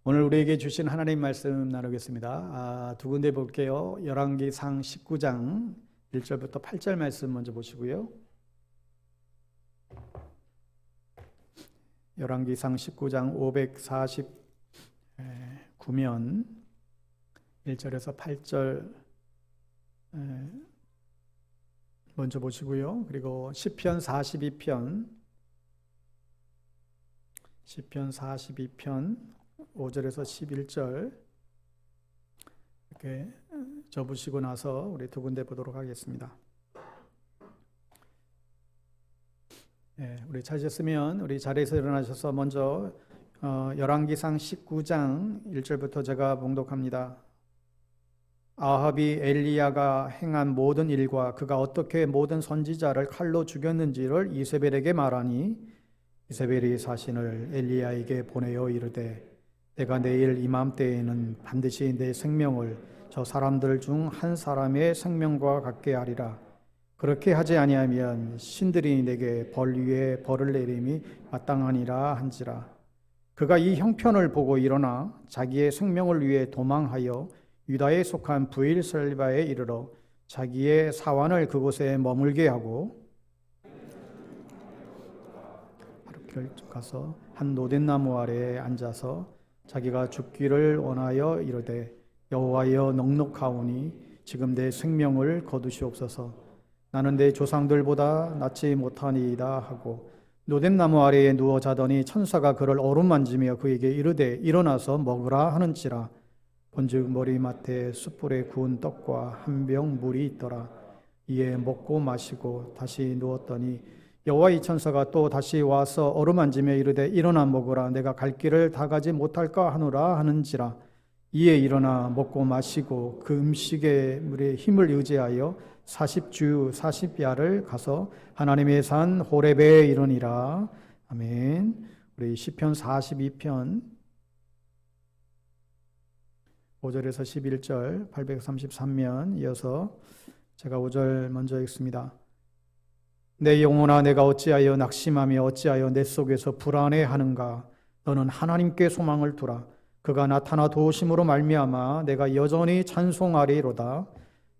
오늘 우리에게 주신 하나님 말씀 나누겠습니다. 두 군데 볼게요. 열왕기상 19장 1절부터 8절 말씀 먼저 보시고요. 열왕기상 19장 549면 1절에서 8절 먼저 보시고요. 그리고 시편 42편 5절에서 11절 이렇게 접으시고 나서 우리 두 군데 보도록 하겠습니다. 우리 찾으셨으면 우리 자리에서 일어나셔서 먼저 열왕기상 19장 1절부터 제가 봉독합니다. 아합이 엘리야가 행한 모든 일과 그가 어떻게 모든 선지자를 칼로 죽였는지를 이세벨에게 말하니 이세벨이 사신을 엘리야에게 보내어 이르되 내가 내일 이맘때에는 반드시 내 생명을 저 사람들 중 한 사람의 생명과 같게 하리라. 그렇게 하지 아니하면 신들이 내게 벌 위에 벌을 내림이 마땅하니라 한지라. 그가 이 형편을 보고 일어나 자기의 생명을 위해 도망하여 유다에 속한 브엘셀바에 이르러 자기의 사환을 그곳에 머물게 하고 하루키를 가서 한 노덴나무 아래에 앉아서 자기가 죽기를 원하여 이르되 여호와여 넉넉하오니 지금 내 생명을 거두시옵소서. 나는 내 조상들보다 낫지 못하니이다 하고 노덴나무 아래에 누워 자더니 천사가 그를 어루만지며 그에게 이르되 일어나서 먹으라 하는지라. 본즉 머리맡에 숯불에 구운 떡과 한 병 물이 있더라. 이에 먹고 마시고 다시 누웠더니 여호와의 천사가 또 다시 와서 어루만지며 이르되 일어나 먹으라. 내가 갈 길을 다 가지 못할까 하노라 하는지라. 이에 일어나 먹고 마시고 그 음식의 물에 힘을 의지하여 40주 40야를 가서 하나님의 산 호렙에 이르니라. 아멘. 우리 시편 42편 5절에서 11절 833면 이어서 제가 5절 먼저 읽습니다. 내 영혼아 내가 어찌하여 낙심하며 어찌하여 내 속에서 불안해하는가. 너는 하나님께 소망을 두라. 그가 나타나 도우심으로 말미암아 내가 여전히 찬송하리로다.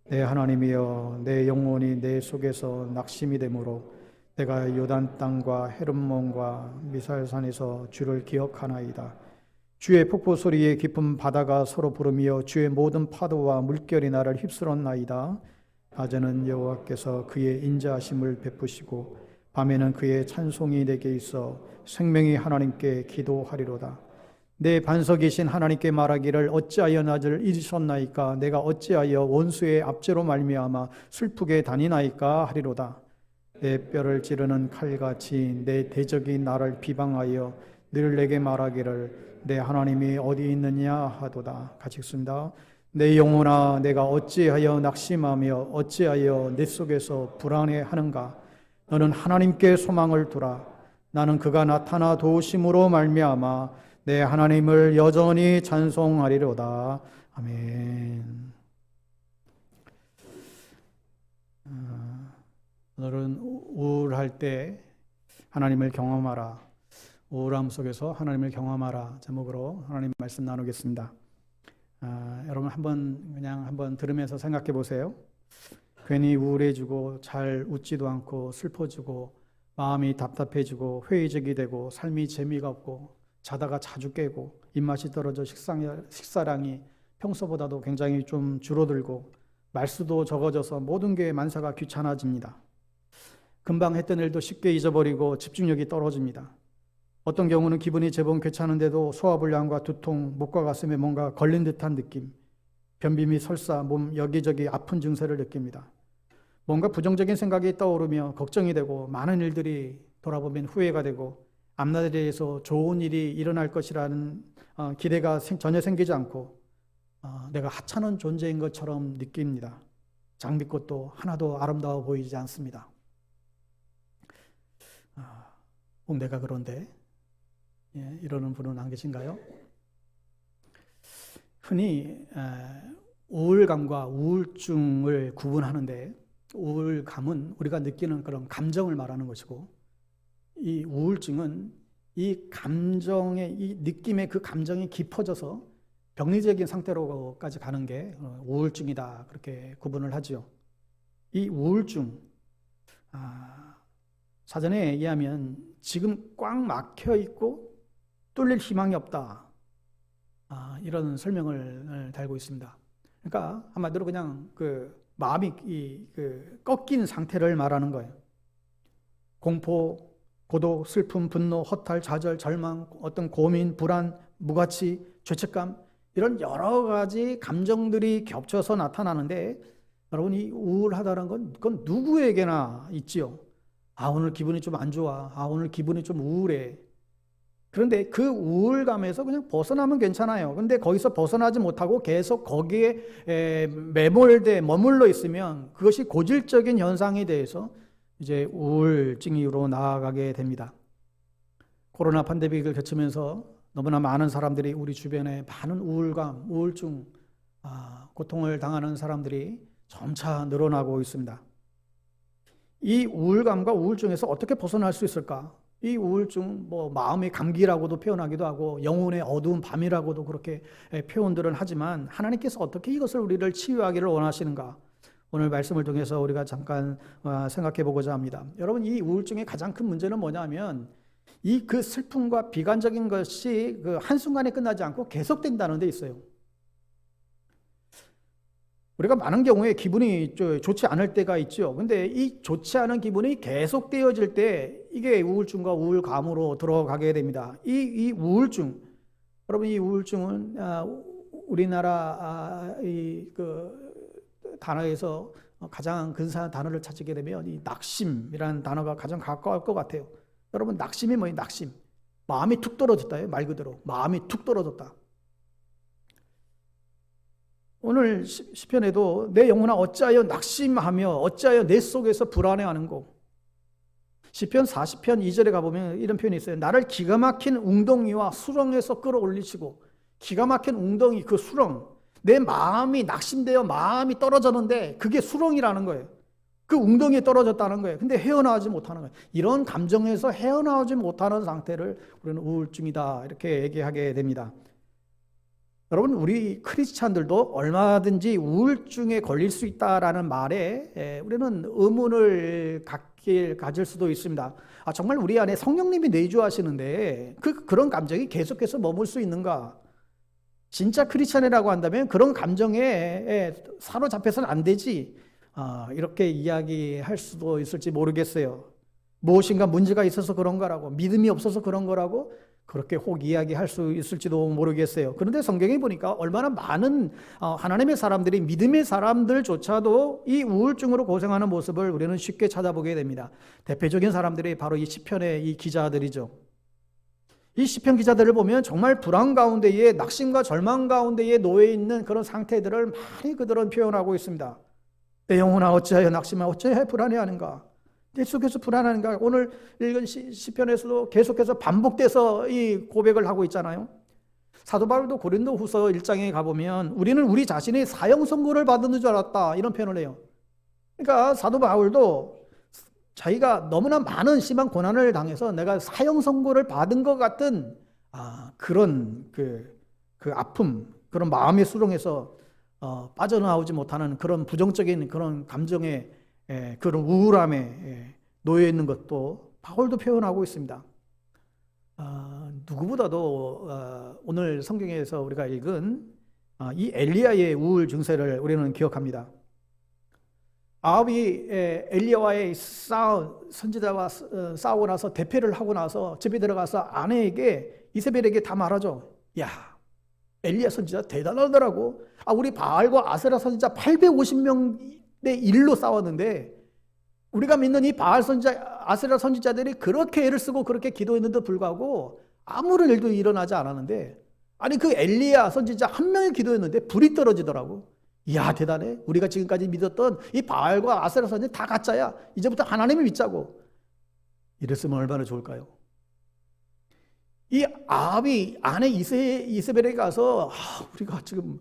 내 하나님이여 내 영혼이 내 속에서 낙심이 되므로 내가 요단 땅과 헤르몬과 미살산에서 주를 기억하나이다. 주의 폭포 소리에 깊은 바다가 서로 부르며 주의 모든 파도와 물결이 나를 휩쓸었나이다. 낮에는 여호와께서 그의 인자하심을 베푸시고 밤에는 그의 찬송이 내게 있어 생명이 하나님께 기도하리로다. 내 반석이신 하나님께 말하기를 어찌하여 나를 잊으셨나이까. 내가 어찌하여 원수의 압제로 말미암아 슬프게 다니나이까 하리로다. 내 뼈를 찌르는 칼같이 내 대적이 나를 비방하여 늘 내게 말하기를 내 하나님이 어디 있느냐 하도다. 같이 읽습니다. 내 영혼아 내가 어찌하여 낙심하며 어찌하여 내 속에서 불안해하는가. 너는 하나님께 소망을 두라. 나는 그가 나타나 도우심으로 말미암아 내 하나님을 여전히 찬송하리로다. 아멘. 오늘은 우울할 때 하나님을 경험하라. 우울함 속에서 하나님을 경험하라 제목으로 하나님 말씀 나누겠습니다. 여러분 한번 들으면서 생각해 보세요. 괜히 우울해지고 잘 웃지도 않고 슬퍼지고 마음이 답답해지고 회의적이 되고 삶이 재미가 없고 자다가 자주 깨고 입맛이 떨어져 식사량이 평소보다도 굉장히 좀 줄어들고 말수도 적어져서 모든 게 만사가 귀찮아집니다. 금방 했던 일도 쉽게 잊어버리고 집중력이 떨어집니다. 어떤 경우는 기분이 제법 괜찮은데도 소화불량과 두통, 목과 가슴에 뭔가 걸린 듯한 느낌, 변비 및 설사, 몸 여기저기 아픈 증세를 느낍니다. 뭔가 부정적인 생각이 떠오르며 걱정이 되고 많은 일들이 돌아보면 후회가 되고 앞날에서 좋은 일이 일어날 것이라는 기대가 전혀 생기지 않고 내가 하찮은 존재인 것처럼 느낍니다. 장미꽃도 하나도 아름다워 보이지 않습니다. 꼭 내가 그런데 이러는 분은 안 계신가요? 흔히 우울감과 우울증을 구분하는데 우울감은 우리가 느끼는 그런 감정을 말하는 것이고 이 우울증은 이 감정의 이 느낌의 그 감정이 깊어져서 병리적인 상태로까지 가는 게 우울증이다 그렇게 구분을 하죠. 이 우울증 사전에 의하면 지금 꽉 막혀 있고 뚫릴 희망이 없다 이런 설명을 달고 있습니다. 그러니까 한마디로 그냥 그 마음이 꺾인 상태를 말하는 거예요. 공포, 고독, 슬픔, 분노, 허탈, 좌절, 절망, 어떤 고민, 불안, 무가치, 죄책감 이런 여러 가지 감정들이 겹쳐서 나타나는데 여러분 이 우울하다는 건 그건 누구에게나 있지요. 오늘 기분이 좀 안 좋아. 오늘 기분이 좀 우울해. 그런데 그 우울감에서 그냥 벗어나면 괜찮아요. 근데 거기서 벗어나지 못하고 계속 거기에 머물러 있으면 그것이 고질적인 현상에 대해서 이제 우울증으로 나아가게 됩니다. 코로나 팬데믹을 거치면서 너무나 많은 사람들이 우리 주변에 많은 우울감, 우울증, 고통을 당하는 사람들이 점차 늘어나고 있습니다. 이 우울감과 우울증에서 어떻게 벗어날 수 있을까? 이 우울증, 마음의 감기라고도 표현하기도 하고 영혼의 어두운 밤이라고도 그렇게 표현들은 하지만 하나님께서 어떻게 이것을 우리를 치유하기를 원하시는가? 오늘 말씀을 통해서 우리가 잠깐 생각해 보고자 합니다. 여러분, 이 우울증의 가장 큰 문제는 뭐냐면 그 슬픔과 비관적인 것이 그 한순간에 끝나지 않고 계속된다는 데 있어요. 우리가 많은 경우에 기분이 좋지 않을 때가 있죠. 근데 이 좋지 않은 기분이 계속되어질 때 이게 우울증과 우울감으로 들어가게 됩니다. 이 우울증, 여러분 이 우울증은 우리나라 단어에서 가장 근사한 단어를 찾게 되면 이 낙심이라는 단어가 가장 가까울 것 같아요. 여러분 낙심이 뭐예요? 낙심. 마음이 툭 떨어졌다요. 말 그대로 마음이 툭 떨어졌다. 오늘 시편에도 내 영혼아 어찌하여 낙심하며 어찌하여 내 속에서 불안해하는고. 시편 40편 2절에 가보면 이런 표현이 있어요. 나를 기가 막힌 웅덩이와 수렁에서 끌어올리시고. 기가 막힌 웅덩이, 그 수렁, 내 마음이 낙심되어 마음이 떨어졌는데 그게 수렁이라는 거예요. 그 웅덩이에 떨어졌다는 거예요. 근데 헤어나오지 못하는 거예요. 이런 감정에서 헤어나오지 못하는 상태를 우리는 우울증이다 이렇게 얘기하게 됩니다. 여러분 우리 크리스찬들도 얼마든지 우울증에 걸릴 수 있다라는 말에 우리는 의문을 가질 수도 있습니다. 정말 우리 안에 성령님이 내주하시는데 그런 감정이 계속해서 머물 수 있는가? 진짜 크리스찬이라고 한다면 그런 감정에 사로잡혀서는 안 되지 이렇게 이야기할 수도 있을지 모르겠어요. 무엇인가 문제가 있어서 그런 거라고, 믿음이 없어서 그런 거라고 그렇게 혹 이야기할 수 있을지도 모르겠어요. 그런데 성경에 보니까 얼마나 많은 하나님의 사람들이, 믿음의 사람들조차도 이 우울증으로 고생하는 모습을 우리는 쉽게 찾아보게 됩니다. 대표적인 사람들이 바로 이 시편의 이 기자들이죠. 이 시편 기자들을 보면 정말 불안 가운데에, 낙심과 절망 가운데에 놓여 있는 그런 상태들을 많이 그들은 표현하고 있습니다. 내 영혼아 어찌하여 낙심하여 어찌하여 불안해하는가? 내 속에서 불안한가? 오늘 읽은 시편에서도 계속해서 반복돼서 이 고백을 하고 있잖아요. 사도 바울도 고린도후서 1장에 가보면 우리는 우리 자신이 사형 선고를 받는 줄 알았다 이런 표현을 해요. 그러니까 사도 바울도 자기가 너무나 많은 심한 고난을 당해서 내가 사형 선고를 받은 것 같은 그런 그 아픔, 그런 마음의 수렁에서 빠져나오지 못하는 그런 부정적인 그런 감정에 그런 우울함에 놓여 있는 것도 바울도 표현하고 있습니다. 누구보다도 오늘 성경에서 우리가 읽은 이 엘리야의 우울 증세를 우리는 기억합니다. 아합이 엘리야와의 선지자와 싸우고 나서 대패를 하고 나서 집에 들어가서 아내에게 이세벨에게 다 말하죠. 야, 엘리야 선지자 대단하더라고. 우리 바알과 아세라 선지자 850명의 1로 싸웠는데 우리가 믿는 이 바알 선지자, 아세라 선지자들이 그렇게 애를 쓰고 그렇게 기도했는데도 불구하고 아무런 일도 일어나지 않았는데 그 엘리야 선지자 한 명이 기도했는데 불이 떨어지더라고. 이야 대단해. 우리가 지금까지 믿었던 이 바알과 아세라 선지자 다 가짜야. 이제부터 하나님을 믿자고. 이랬으면 얼마나 좋을까요? 이 아합이 아내 이세벨에게 가서 우리가 지금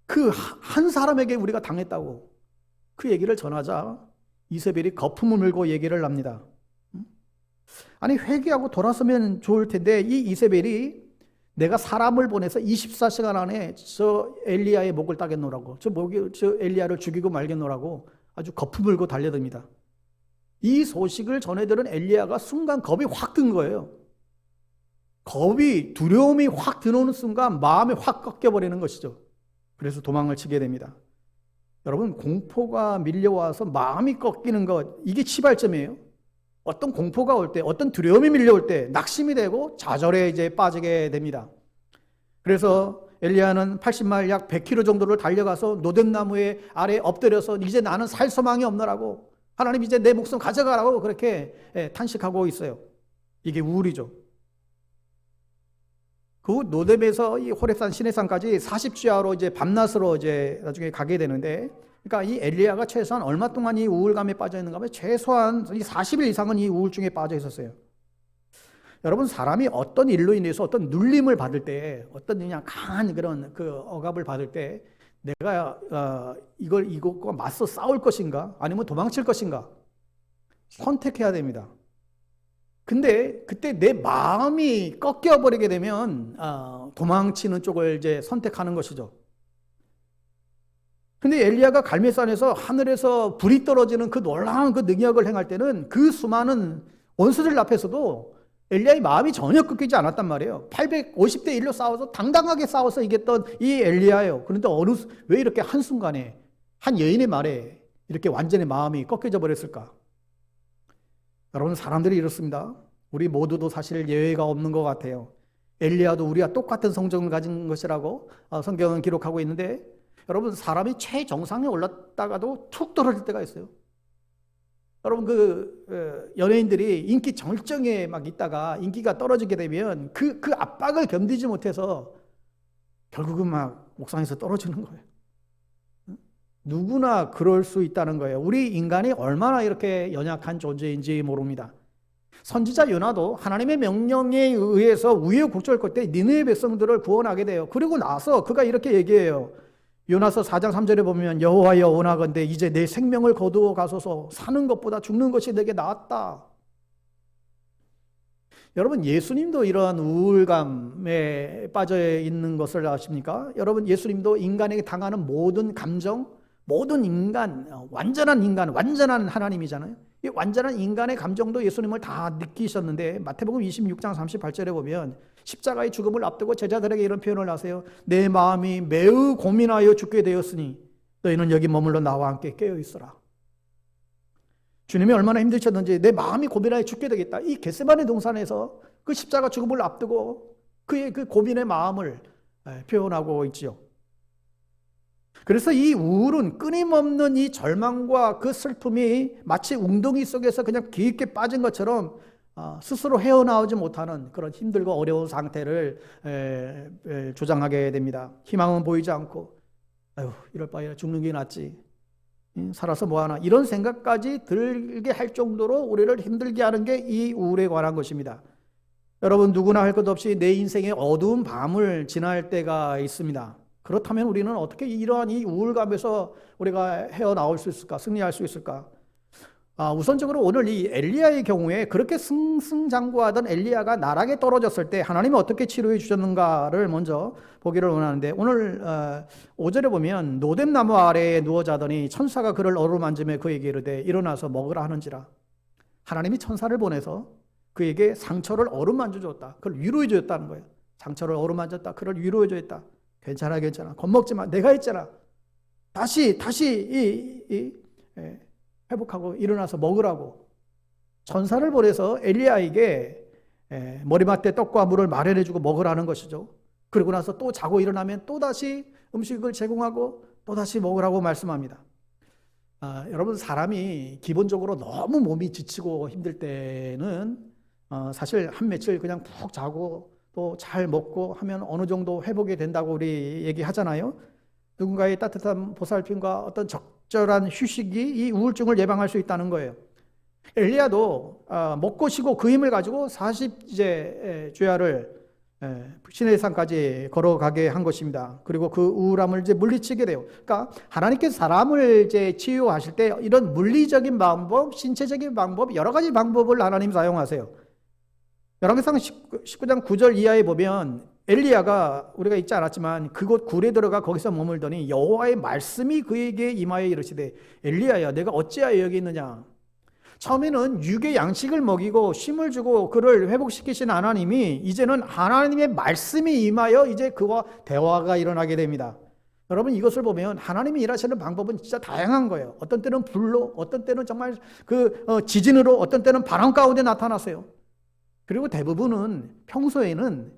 그 한 사람에게 우리가 당했다고 그 얘기를 전하자 이세벨이 거품을 물고 얘기를 합니다. 아니 회개하고 돌아서면 좋을 텐데 이 이세벨이 내가 사람을 보내서 24시간 안에 저 엘리야의 목을 따겠노라고, 저 엘리야를 죽이고 말겠노라고 아주 거품 물고 달려듭니다. 이 소식을 전해들은 엘리야가 순간 겁이 확 든 거예요. 두려움이 확 들어오는 순간 마음이 확 꺾여버리는 것이죠. 그래서 도망을 치게 됩니다. 여러분, 공포가 밀려와서 마음이 꺾이는 것, 이게 치발점이에요. 어떤 공포가 올 때, 어떤 두려움이 밀려올 때 낙심이 되고 좌절에 이제 빠지게 됩니다. 그래서 엘리야는 80마일 약 100km 정도를 달려가서 노뎀나무의 아래에 엎드려서 이제 나는 살 소망이 없노라고, 하나님 이제 내 목숨 가져가라고 그렇게 탄식하고 있어요. 이게 우울이죠. 그 노뎀에서 이 호렙산 시내산까지 40주야로 이제 밤낮으로 이제 나중에 가게 되는데, 그러니까 이 엘리야가 최소한 얼마 동안 이 우울감에 빠져 있는가 하면 최소한 이 40일 이상은 이 우울증에 빠져 있었어요. 여러분, 사람이 어떤 일로 인해서 어떤 눌림을 받을 때, 어떤 그냥 강한 그런 그 억압을 받을 때 내가 이것과 맞서 싸울 것인가 아니면 도망칠 것인가 선택해야 됩니다. 근데 그때 내 마음이 꺾여버리게 되면 도망치는 쪽을 이제 선택하는 것이죠. 근데 엘리야가 갈멜산에서 하늘에서 불이 떨어지는 그 놀라운 그 능력을 행할 때는 그 수많은 원수들 앞에서도 엘리야의 마음이 전혀 꺾이지 않았단 말이에요. 850대 1로 싸워서 당당하게 싸워서 이겼던 이 엘리야예요. 그런데 왜 이렇게 한순간에 한 여인의 말에 이렇게 완전히 마음이 꺾여져 버렸을까? 여러분, 사람들이 이렇습니다. 우리 모두도 사실 예외가 없는 것 같아요. 엘리야도 우리와 똑같은 성정을 가진 것이라고 성경은 기록하고 있는데, 여러분, 사람이 최정상에 올랐다가도 툭 떨어질 때가 있어요. 여러분, 연예인들이 인기 절정에 막 있다가 인기가 떨어지게 되면 그 압박을 견디지 못해서 결국은 막 옥상에서 떨어지는 거예요. 누구나 그럴 수 있다는 거예요. 우리 인간이 얼마나 이렇게 연약한 존재인지 모릅니다. 선지자 요나도 하나님의 명령에 의해서 우여곡절 끝에 니느웨 백성들을 구원하게 돼요. 그리고 나서 그가 이렇게 얘기해요. 요나서 4장 3절에 보면 여호와여 원하건대 이제 내 생명을 거두어 가소서, 사는 것보다 죽는 것이 내게 낫다. 여러분, 예수님도 이러한 우울감에 빠져 있는 것을 아십니까? 여러분, 예수님도 인간에게 당하는 모든 감정, 모든 인간, 완전한 하나님이잖아요. 이 완전한 인간의 감정도 예수님을 다 느끼셨는데, 마태복음 26장 38절에 보면 십자가의 죽음을 앞두고 제자들에게 이런 표현을 하세요. 내 마음이 매우 고민하여 죽게 되었으니 너희는 여기 머물러 나와 함께 깨어 있어라. 주님이 얼마나 힘드셨는지 내 마음이 고민하여 죽게 되겠다. 이 겟세마네 동산에서 그 십자가 죽음을 앞두고 그의 그 고민의 마음을 표현하고 있지요. 그래서 이 우울은 끊임없는 이 절망과 그 슬픔이 마치 웅덩이 속에서 그냥 깊게 빠진 것처럼 스스로 헤어나오지 못하는 그런 힘들고 어려운 상태를 조장하게 됩니다. 희망은 보이지 않고, 아유, 이럴 바에 죽는 게 낫지, 살아서 뭐하나, 이런 생각까지 들게 할 정도로 우리를 힘들게 하는 게 이 우울에 관한 것입니다. 여러분, 누구나 할 것 없이 내 인생의 어두운 밤을 지날 때가 있습니다. 그렇다면 우리는 어떻게 이러한 이 우울감에서 우리가 헤어나올 수 있을까? 승리할 수 있을까? 우선적으로 오늘 이 엘리야의 경우에 그렇게 승승장구하던 엘리야가 나락에 떨어졌을 때 하나님이 어떻게 치료해 주셨는가를 먼저 보기를 원하는데, 오늘 5절에 보면 노뎀나무 아래에 누워 자더니 천사가 그를 어루만지며 그에게 이르되 일어나서 먹으라 하는지라. 하나님이 천사를 보내서 그에게 상처를 어루만져 줬다. 그걸 위로해 줬다는 거예요. 상처를 어루만졌다. 그를 위로해 줬다. 괜찮아, 겁먹지 마. 내가 했잖아. 다시 회복하고 일어나서 먹으라고 천사를 보내서 엘리야에게 머리맡에 떡과 물을 마련해주고 먹으라는 것이죠. 그리고 나서 또 자고 일어나면 또다시 음식을 제공하고 또다시 먹으라고 말씀합니다. 여러분, 사람이 기본적으로 너무 몸이 지치고 힘들 때는 사실 한 며칠 그냥 푹 자고 또 잘 먹고 하면 어느 정도 회복이 된다고 우리 얘기하잖아요. 누군가의 따뜻한 보살핌과 어떤 적절한 휴식이 이 우울증을 예방할 수 있다는 거예요. 엘리야도 먹고 쉬고 그 힘을 가지고 40주야를 시내산까지 걸어가게 한 것입니다. 그리고 그 우울함을 이제 물리치게 돼요. 그러니까 하나님께서 사람을 이제 치유하실 때 이런 물리적인 방법, 신체적인 방법, 여러 가지 방법을 하나님 사용하세요. 열왕기상 19장 9절 이하에 보면 엘리야가 우리가 읽지 않았지만 그곳 굴에 들어가 거기서 머물더니 여호와의 말씀이 그에게 임하여 이르시되 엘리야야 내가 어찌하여 여기 있느냐. 처음에는 육의 양식을 먹이고 쉼을 주고 그를 회복시키신 하나님이 이제는 하나님의 말씀이 임하여 이제 그와 대화가 일어나게 됩니다. 여러분 이것을 보면 하나님이 일하시는 방법은 진짜 다양한 거예요. 어떤 때는 불로, 어떤 때는 정말 지진으로, 어떤 때는 바람 가운데 나타나세요. 그리고 대부분은 평소에는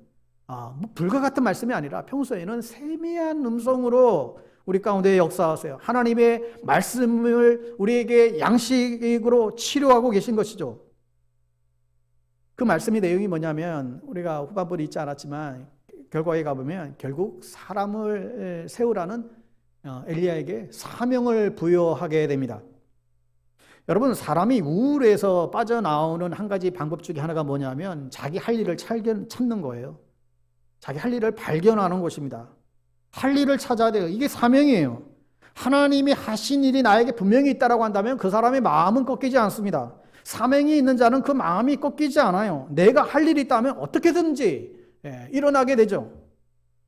뭐 불과 같은 말씀이 아니라 평소에는 세미한 음성으로 우리 가운데 역사하세요. 하나님의 말씀을 우리에게 양식으로 치료하고 계신 것이죠. 그 말씀의 내용이 뭐냐면 우리가 후반부에 있지 않았지만 결과에 가보면 결국 사람을 세우라는 엘리야에게 사명을 부여하게 됩니다. 여러분 사람이 우울에서 빠져나오는 한 가지 방법 중에 하나가 뭐냐면 자기 할 일을 찾는 거예요. 자기 할 일을 발견하는 것입니다. 할 일을 찾아야 돼요. 이게 사명이에요. 하나님이 하신 일이 나에게 분명히 있다고 한다면 그 사람의 마음은 꺾이지 않습니다. 사명이 있는 자는 그 마음이 꺾이지 않아요. 내가 할 일이 있다면 어떻게든지 일어나게 되죠.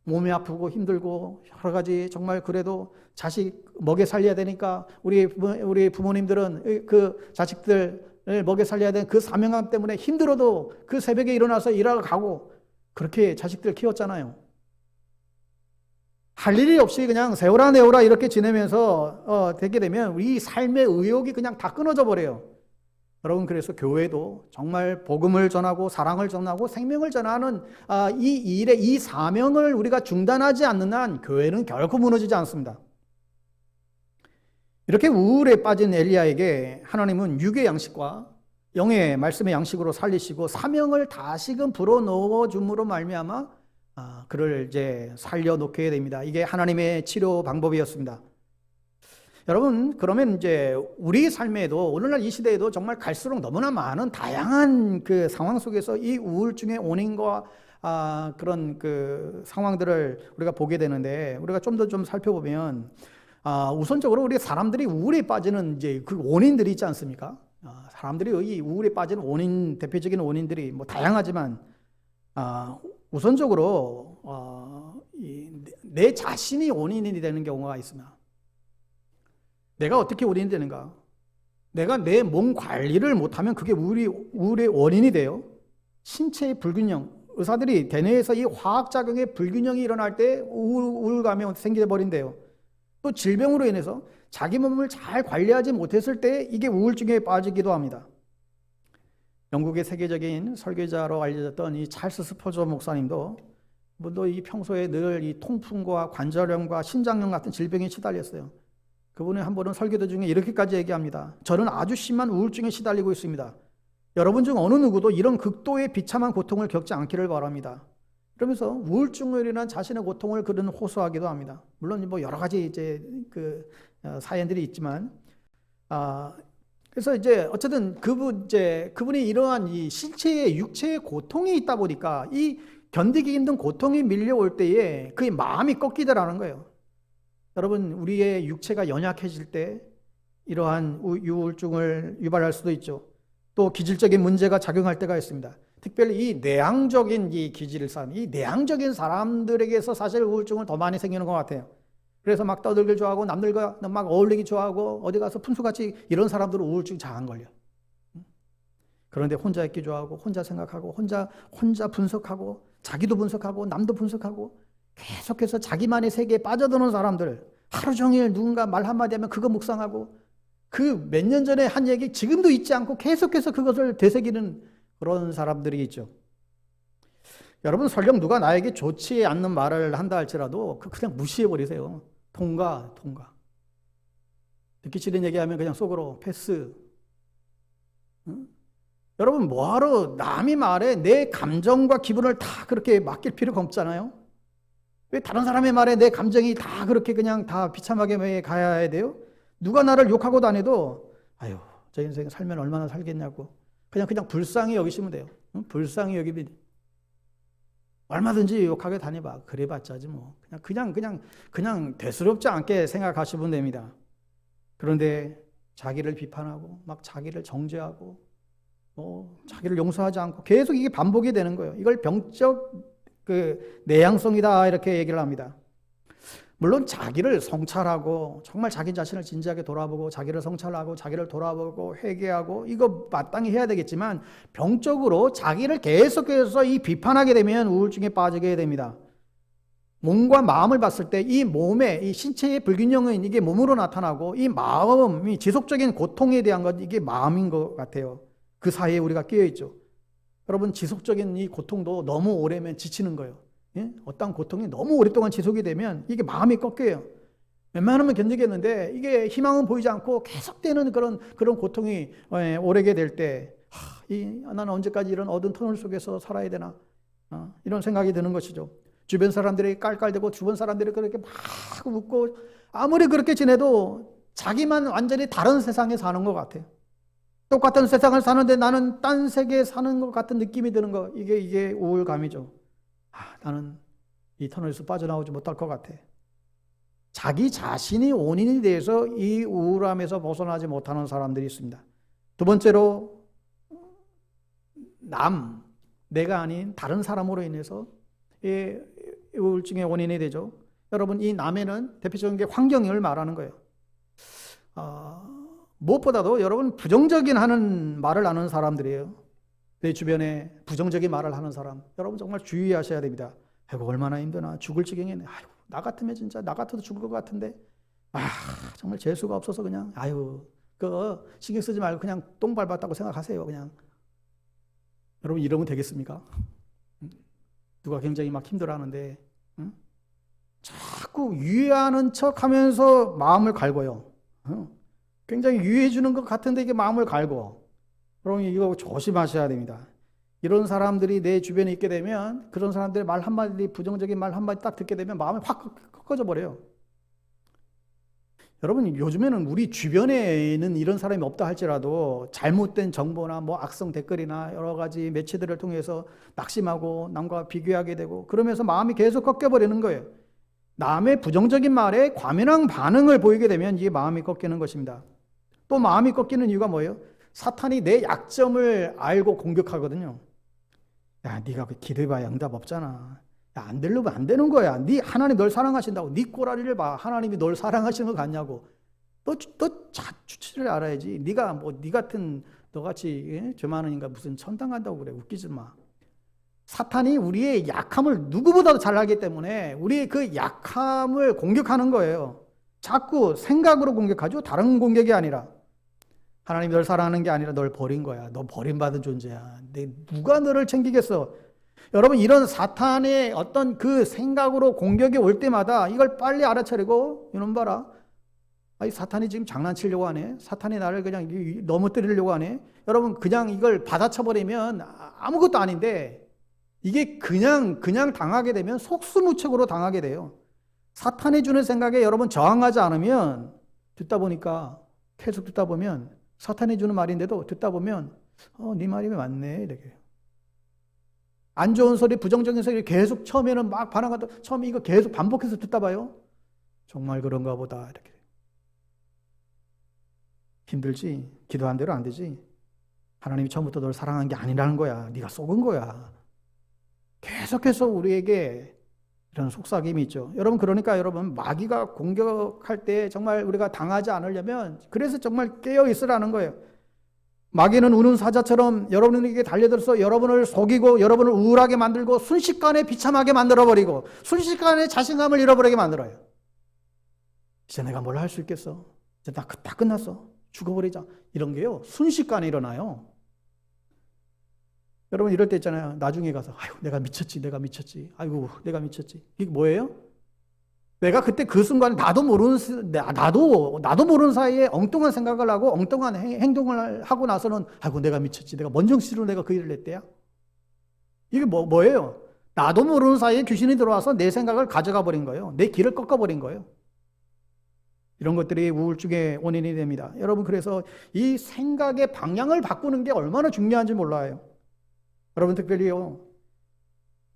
몸이 아프고 힘들고 여러 가지 정말 그래도 자식 먹여 살려야 되니까 우리 부모님들은 그 자식들을 먹여 살려야 되는 그 사명감 때문에 힘들어도 그 새벽에 일어나서 일하러 가고 그렇게 자식들 키웠잖아요. 할 일이 없이 그냥 세워라 내워라 이렇게 지내면서 되게 되면 우리 삶의 의욕이 그냥 다 끊어져 버려요. 여러분 그래서 교회도 정말 복음을 전하고 사랑을 전하고 생명을 전하는 이 일의 이 사명을 우리가 중단하지 않는 한 교회는 결코 무너지지 않습니다. 이렇게 우울에 빠진 엘리야에게 하나님은 육의 양식과 영의 말씀의 양식으로 살리시고 사명을 다시금 불어넣어 줌으로 말미암아 그를 이제 살려놓게 됩니다. 이게 하나님의 치료 방법이었습니다. 여러분 그러면 이제 우리 삶에도 오늘날 이 시대에도 정말 갈수록 너무나 많은 다양한 그 상황 속에서 이 우울증의 원인과 그런 그 상황들을 우리가 보게 되는데 우리가 좀 더 좀 살펴보면 우선적으로 우리 사람들이 우울에 빠지는 이제 그 원인들이 있지 않습니까? 사람들이 이 우울에 빠지는 원인 대표적인 원인들이 뭐 다양하지만 우선적으로 내 자신이 원인이 되는 경우가 있습니다. 내가 어떻게 원인이 되는가? 내가 내 몸 관리를 못하면 그게 우울의 원인이 돼요. 신체의 불균형, 의사들이 대뇌에서 이 화학작용의 불균형이 일어날 때 우울감이 생겨버린대요. 또 질병으로 인해서 자기 몸을 잘 관리하지 못했을 때 이게 우울증에 빠지기도 합니다. 영국의 세계적인 설교자로 알려졌던 이 찰스 스퍼저 목사님도 이 평소에 늘 이 통풍과 관절염과 신장염 같은 질병에 시달렸어요. 그분이 한 번은 설교도 중에 이렇게까지 얘기합니다. 저는 아주 심한 우울증에 시달리고 있습니다. 여러분 중 어느 누구도 이런 극도의 비참한 고통을 겪지 않기를 바랍니다. 그러면서 우울증으로 인한 자신의 고통을 그는 호소하기도 합니다. 물론 뭐 여러 가지 이제 그 사연들이 있지만, 그래서 이제 어쨌든 그분이 이러한 이 신체의 육체의 고통이 있다 보니까 이 견디기 힘든 고통이 밀려올 때에 그 마음이 꺾이더라는 거예요. 여러분 우리의 육체가 연약해질 때 이러한 우울증을 유발할 수도 있죠. 또 기질적인 문제가 작용할 때가 있습니다. 특별히 이 내향적인 이 기질을 쌓은 이 내향적인 사람들에게서 사실 우울증은 더 많이 생기는 것 같아요. 그래서 막 떠들기 좋아하고 남들과 막 어울리기 좋아하고 어디 가서 푼수같이 이런 사람들은 우울증 잘 안 걸려. 그런데 혼자 있기 좋아하고 혼자 생각하고 혼자 분석하고 자기도 분석하고 남도 분석하고 계속해서 자기만의 세계에 빠져드는 사람들, 하루 종일 누군가 말 한마디 하면 그거 묵상하고 그 몇 년 전에 한 얘기 지금도 잊지 않고 계속해서 그것을 되새기는 그런 사람들이 있죠. 여러분 설령 누가 나에게 좋지 않는 말을 한다 할지라도 그냥 무시해버리세요. 통과. 듣기 싫은 얘기하면 그냥 속으로 패스. 응? 여러분 뭐하러 남이 말에 내 감정과 기분을 다 그렇게 맡길 필요가 없잖아요. 왜 다른 사람의 말에 내 감정이 다 그렇게 그냥 다 비참하게 가야 돼요? 누가 나를 욕하고 다녀도 아유 저 인생 살면 얼마나 살겠냐고 그냥 불쌍히 여기시면 돼요. 응? 불쌍히 여기면 얼마든지 욕하게 다녀봐. 그래봤자지 뭐. 그냥 대수롭지 않게 생각하시면 됩니다. 그런데 자기를 비판하고 막 자기를 정죄하고 자기를 용서하지 않고 계속 이게 반복이 되는 거예요. 이걸 병적 내향성이다 이렇게 얘기를 합니다. 물론 자기를 성찰하고 정말 자기 자신을 진지하게 돌아보고 자기를 성찰하고 자기를 돌아보고 회개하고 이거 마땅히 해야 되겠지만 병적으로 자기를 계속해서 이 비판하게 되면 우울증에 빠지게 됩니다. 몸과 마음을 봤을 때 이 몸에 이 신체의 불균형은 이게 몸으로 나타나고 이 마음이 지속적인 고통에 대한 것 이게 마음인 것 같아요. 그 사이에 우리가 끼어 있죠. 여러분 지속적인 이 고통도 너무 오래면 지치는 거예요. 예? 어떤 고통이 너무 오랫동안 지속이 되면 이게 마음이 꺾여요. 웬만하면 견디겠는데 이게 희망은 보이지 않고 계속되는 그런 고통이 오래게 될 때 나는 언제까지 이런 어두운 터널 속에서 살아야 되나 이런 생각이 드는 것이죠. 주변 사람들이 깔깔대고 주변 사람들이 그렇게 막 웃고 아무리 그렇게 지내도 자기만 완전히 다른 세상에 사는 것 같아요. 똑같은 세상을 사는데 나는 딴 세계에 사는 것 같은 느낌이 드는 거 이게 우울감이죠. 나는 이 터널에서 빠져나오지 못할 것 같아. 자기 자신이 원인이 돼서 이 우울함에서 벗어나지 못하는 사람들이 있습니다. 두 번째로 내가 아닌 다른 사람으로 인해서 이 우울증의 원인이 되죠. 여러분 이 남에는 대표적인 게 환경을 말하는 거예요. 무엇보다도 여러분 부정적인 하는 말을 하는 사람들이에요. 내 주변에 부정적인 말을 하는 사람 여러분 정말 주의하셔야 됩니다. 아이고 얼마나 힘드나 죽을 지경이네. 아이고 나 같으면 진짜 나 같아도 죽을 것 같은데 정말 재수가 없어서 그냥 그거 신경 쓰지 말고 그냥 똥 밟았다고 생각하세요. 그냥 여러분 이러면 되겠습니까? 누가 굉장히 막 힘들어하는데 자꾸 유해하는 척하면서 마음을 갈고요. 굉장히 유해해 주는 것 같은데 이게 마음을 갈고 여러분 이거 조심하셔야 됩니다. 이런 사람들이 내 주변에 있게 되면 그런 사람들의 말 한마디 부정적인 말 한마디 딱 듣게 되면 마음이 확 꺾어져 버려요. 여러분 요즘에는 우리 주변에는 이런 사람이 없다 할지라도 잘못된 정보나 뭐 악성 댓글이나 여러 가지 매체들을 통해서 낙심하고 남과 비교하게 되고 그러면서 마음이 계속 꺾여버리는 거예요. 남의 부정적인 말에 과민한 반응을 보이게 되면 이게 마음이 꺾이는 것입니다. 또 마음이 꺾이는 이유가 뭐예요? 사탄이 내 약점을 알고 공격하거든요. 야, 네가 기도해봐야 응답 없잖아. 야, 안 되려면 안 되는 거야. 하나님 널 사랑하신다고. 네 꼬라리를 봐. 하나님이 널 사랑하시는 것 같냐고. 너 주치를 알아야지. 네가 네 같은 너같이 죄 많은 인간 무슨 천당 간다고 그래. 웃기지 마. 사탄이 우리의 약함을 누구보다도 잘 알기 때문에 우리의 그 약함을 공격하는 거예요. 자꾸 생각으로 공격하죠. 다른 공격이 아니라. 하나님이 널 사랑하는 게 아니라 널 버린 거야. 너 버림받은 존재야. 누가 너를 챙기겠어? 여러분 이런 사탄의 어떤 그 생각으로 공격이 올 때마다 이걸 빨리 알아차리고 이놈 봐라. 사탄이 지금 장난치려고 하네. 사탄이 나를 그냥 넘어뜨리려고 하네. 여러분 그냥 이걸 받아쳐버리면 아무것도 아닌데 이게 그냥 당하게 되면 속수무책으로 당하게 돼요. 사탄이 주는 생각에 여러분 저항하지 않으면 계속 듣다 보면 사탄이 주는 말인데도 듣다 보면 네 말이 맞네 이렇게. 안 좋은 소리 부정적인 소리 계속 처음에는 막 반항하다 처음에 이거 계속 반복해서 듣다 봐요. 정말 그런가 보다 이렇게. 힘들지? 기도한 대로 안 되지? 하나님이 처음부터 널 사랑한 게 아니라는 거야. 네가 속은 거야. 계속해서 우리에게 이런 속삭임이 있죠. 여러분 마귀가 공격할 때 정말 우리가 당하지 않으려면 그래서 정말 깨어 있으라는 거예요. 마귀는 우는 사자처럼 여러분에게 달려들어서 여러분을 속이고 여러분을 우울하게 만들고 순식간에 비참하게 만들어버리고 순식간에 자신감을 잃어버리게 만들어요. 이제 내가 뭘 할 수 있겠어? 이제 다 끝났어. 죽어버리자. 이런 게요 순식간에 일어나요. 여러분 이럴 때 있잖아요. 나중에 가서 내가 미쳤지. 아이고 내가 미쳤지. 이게 뭐예요? 내가 그때 그 순간에 나도 모르는 사이에 엉뚱한 생각을 하고 엉뚱한 행동을 하고 나서는 아이고 내가 미쳤지. 내가 뭔 정신으로 내가 그 일을 했대야? 이게 뭐예요? 나도 모르는 사이에 귀신이 들어와서 내 생각을 가져가 버린 거예요. 내 길을 꺾어버린 거예요. 이런 것들이 우울증의 원인이 됩니다. 여러분 그래서 이 생각의 방향을 바꾸는 게 얼마나 중요한지 몰라요. 여러분 특별히요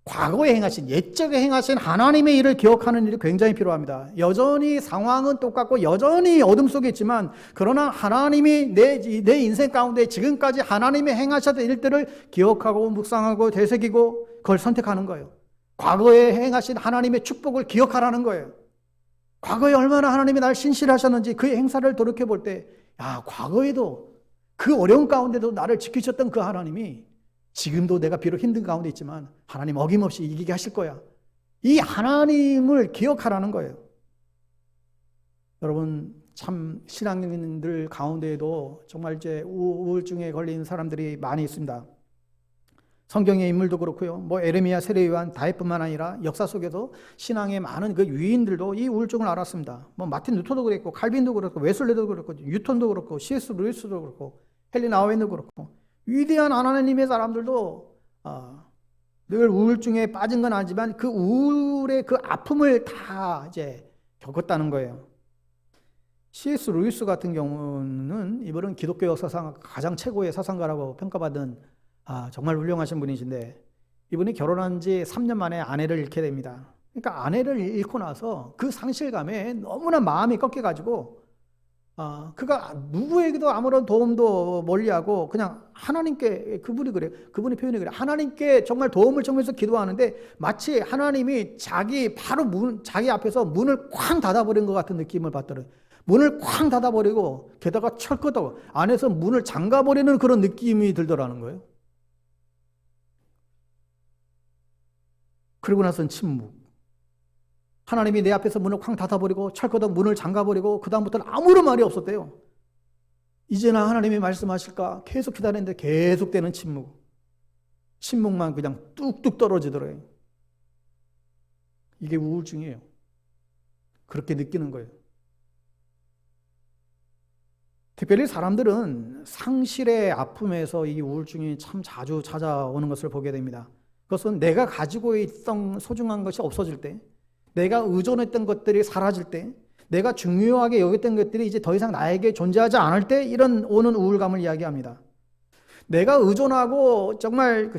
과거에 행하신, 옛적에 행하신 하나님의 일을 기억하는 일이 굉장히 필요합니다. 여전히 상황은 똑같고 여전히 어둠 속에 있지만, 그러나 하나님이 내 인생 가운데 지금까지 하나님이 행하셨던 일들을 기억하고 묵상하고 되새기고 그걸 선택하는 거예요. 과거에 행하신 하나님의 축복을 기억하라는 거예요. 과거에 얼마나 하나님이 날 신실하셨는지 그 행사를 돌이켜볼 때, 야, 과거에도 그 어려운 가운데도 나를 지키셨던 그 하나님이 지금도 내가 비록 힘든 가운데 있지만 하나님 어김없이 이기게 하실 거야. 이 하나님을 기억하라는 거예요. 여러분, 참 신앙인들 가운데에도 정말 이제 우울증에 걸린 사람들이 많이 있습니다. 성경의 인물도 그렇고요. 뭐 에레미야, 세례요한, 다윗뿐만 아니라 역사 속에서 신앙의 많은 그 유인들도 이 우울증을 앓았습니다. 뭐 마틴 루터도 그랬고, 칼빈도 그렇고, 웨슬레도 그렇고, 뉴턴도 그렇고, C.S. 루이스도 그렇고, 헨리 나우엔도 그렇고, 위대한 하나님의 사람들도 늘 우울증에 빠진 건 아니지만 그 우울의 그 아픔을 다 이제 겪었다는 거예요. C.S. 루이스 같은 경우는 이분은 기독교 역사상 가장 최고의 사상가라고 평가받은 정말 훌륭하신 분이신데, 이분이 결혼한 지 3년 만에 아내를 잃게 됩니다. 그러니까 아내를 잃고 나서 그 상실감에 너무나 마음이 꺾여가지고 그가 누구에게도 아무런 도움도 멀리하고 그냥 하나님께, 그분이 표현이 그래. 하나님께 정말 도움을 청해서 기도하는데 마치 하나님이 자기 앞에서 문을 쾅 닫아버린 것 같은 느낌을 받더라고요. 문을 쾅 닫아버리고 게다가 철거도 안에서 문을 잠가버리는 그런 느낌이 들더라는 거예요. 그러고 나서는 침묵. 하나님이 내 앞에서 문을 쾅 닫아버리고 철거덕 문을 잠가버리고 그 다음부터는 아무런 말이 없었대요. 이제나 하나님이 말씀하실까 계속 기다렸는데 계속되는 침묵. 침묵만 그냥 뚝뚝 떨어지더래요. 이게 우울증이에요. 그렇게 느끼는 거예요. 특별히 사람들은 상실의 아픔에서 이 우울증이 참 자주 찾아오는 것을 보게 됩니다. 그것은 내가 가지고 있던 소중한 것이 없어질 때, 내가 의존했던 것들이 사라질 때, 내가 중요하게 여겼던 것들이 이제 더 이상 나에게 존재하지 않을 때 오는 우울감을 이야기합니다. 내가 의존하고 정말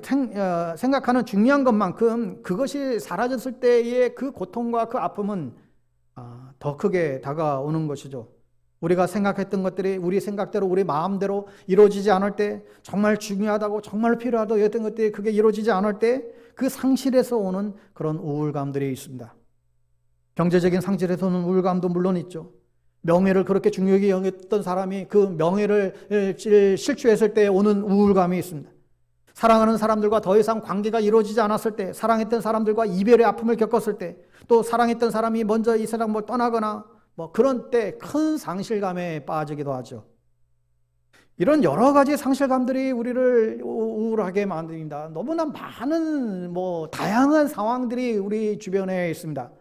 생각하는 중요한 것만큼 그것이 사라졌을 때의 그 고통과 그 아픔은 더 크게 다가오는 것이죠. 우리가 생각했던 것들이 우리 생각대로 우리 마음대로 이루어지지 않을 때, 정말 중요하다고 정말 필요하다고 했던 것들이 그게 이루어지지 않을 때 그 상실에서 오는 그런 우울감들이 있습니다. 경제적인 상실에서는 우울감도 물론 있죠. 명예를 그렇게 중요하게 여겼던 사람이 그 명예를 실추했을 때 오는 우울감이 있습니다. 사랑하는 사람들과 더 이상 관계가 이루어지지 않았을 때, 사랑했던 사람들과 이별의 아픔을 겪었을 때, 또 사랑했던 사람이 먼저 이 세상을 떠나거나 그런 때 큰 상실감에 빠지기도 하죠. 이런 여러 가지 상실감들이 우리를 우울하게 만듭니다. 너무나 많은 다양한 상황들이 우리 주변에 있습니다.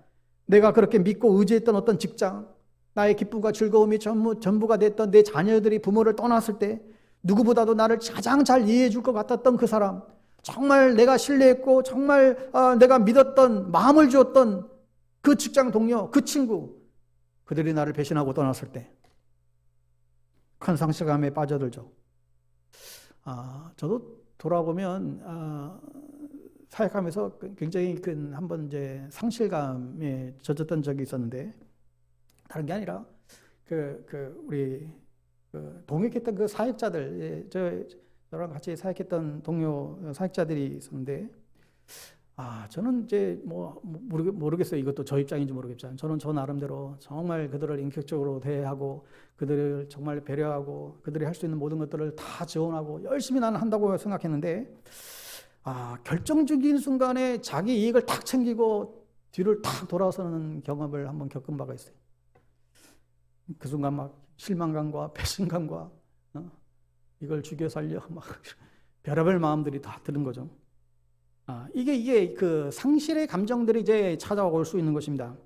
내가 그렇게 믿고 의지했던 어떤 직장, 나의 기쁨과 즐거움이 전부가 됐던 내 자녀들이 부모를 떠났을 때, 누구보다도 나를 가장 잘 이해해 줄 것 같았던 그 사람, 정말 내가 신뢰했고 정말 내가 믿었던, 마음을 주었던 그 직장 동료, 그 친구, 그들이 나를 배신하고 떠났을 때 큰 상실감에 빠져들죠. 저도 돌아보면 사역하면서 굉장히 한번 이제 상실감에 젖었던 적이 있었는데, 다른 게 아니라 우리 동역했던 그 사역자들, 저랑 같이 사역했던 동료 사역자들이 있었는데, 저는 이제 모르겠어요. 이것도 저 입장인지 모르겠지만, 저는 저 나름대로 정말 그들을 인격적으로 대하고 그들을 정말 배려하고 그들이 할 수 있는 모든 것들을 다 지원하고 열심히 나는 한다고 생각했는데, 결정적인 순간에 자기 이익을 탁 챙기고 뒤를 탁 돌아서는 경험을 한번 겪은 바가 있어요. 그 순간 막 실망감과 배신감과 이걸 죽여 살려 막 별의별 마음들이 다 드는 거죠. 이게 그 상실의 감정들이 이제 찾아올 수 있는 것입니다.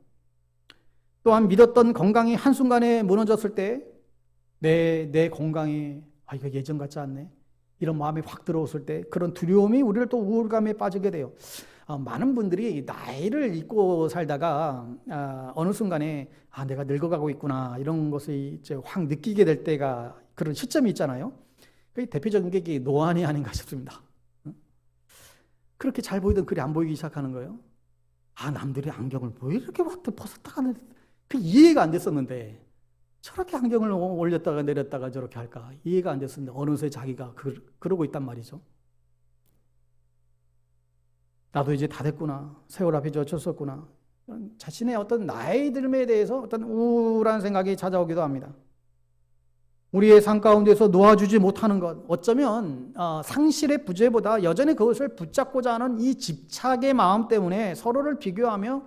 또한 믿었던 건강이 한순간에 무너졌을 때, 내 건강이 이거 예전 같지 않네, 이런 마음이 확 들어왔을 때 그런 두려움이 우리를 또 우울감에 빠지게 돼요. 많은 분들이 나이를 잊고 살다가 어느 순간에 내가 늙어가고 있구나, 이런 것을 이제 확 느끼게 될 때가, 그런 시점이 있잖아요. 그 대표적인 게 노안이 아닌가 싶습니다. 그렇게 잘 보이던 글이 안 보이기 시작하는 거예요. 남들이 안경을 왜 이렇게 벗었다가 하는, 그 이해가 안 됐었는데 저렇게 안경을 올렸다가 내렸다가 저렇게 할까 이해가 안 됐었는데 어느새 자기가 그러고 있단 말이죠. 나도 이제 다 됐구나. 세월 앞이 젖혔었구나. 자신의 어떤 나이 들음에 대해서 어떤 우울한 생각이 찾아오기도 합니다. 우리의 삶 가운데서 놓아주지 못하는 것, 어쩌면 상실의 부재보다 여전히 그것을 붙잡고자 하는 이 집착의 마음 때문에 서로를 비교하며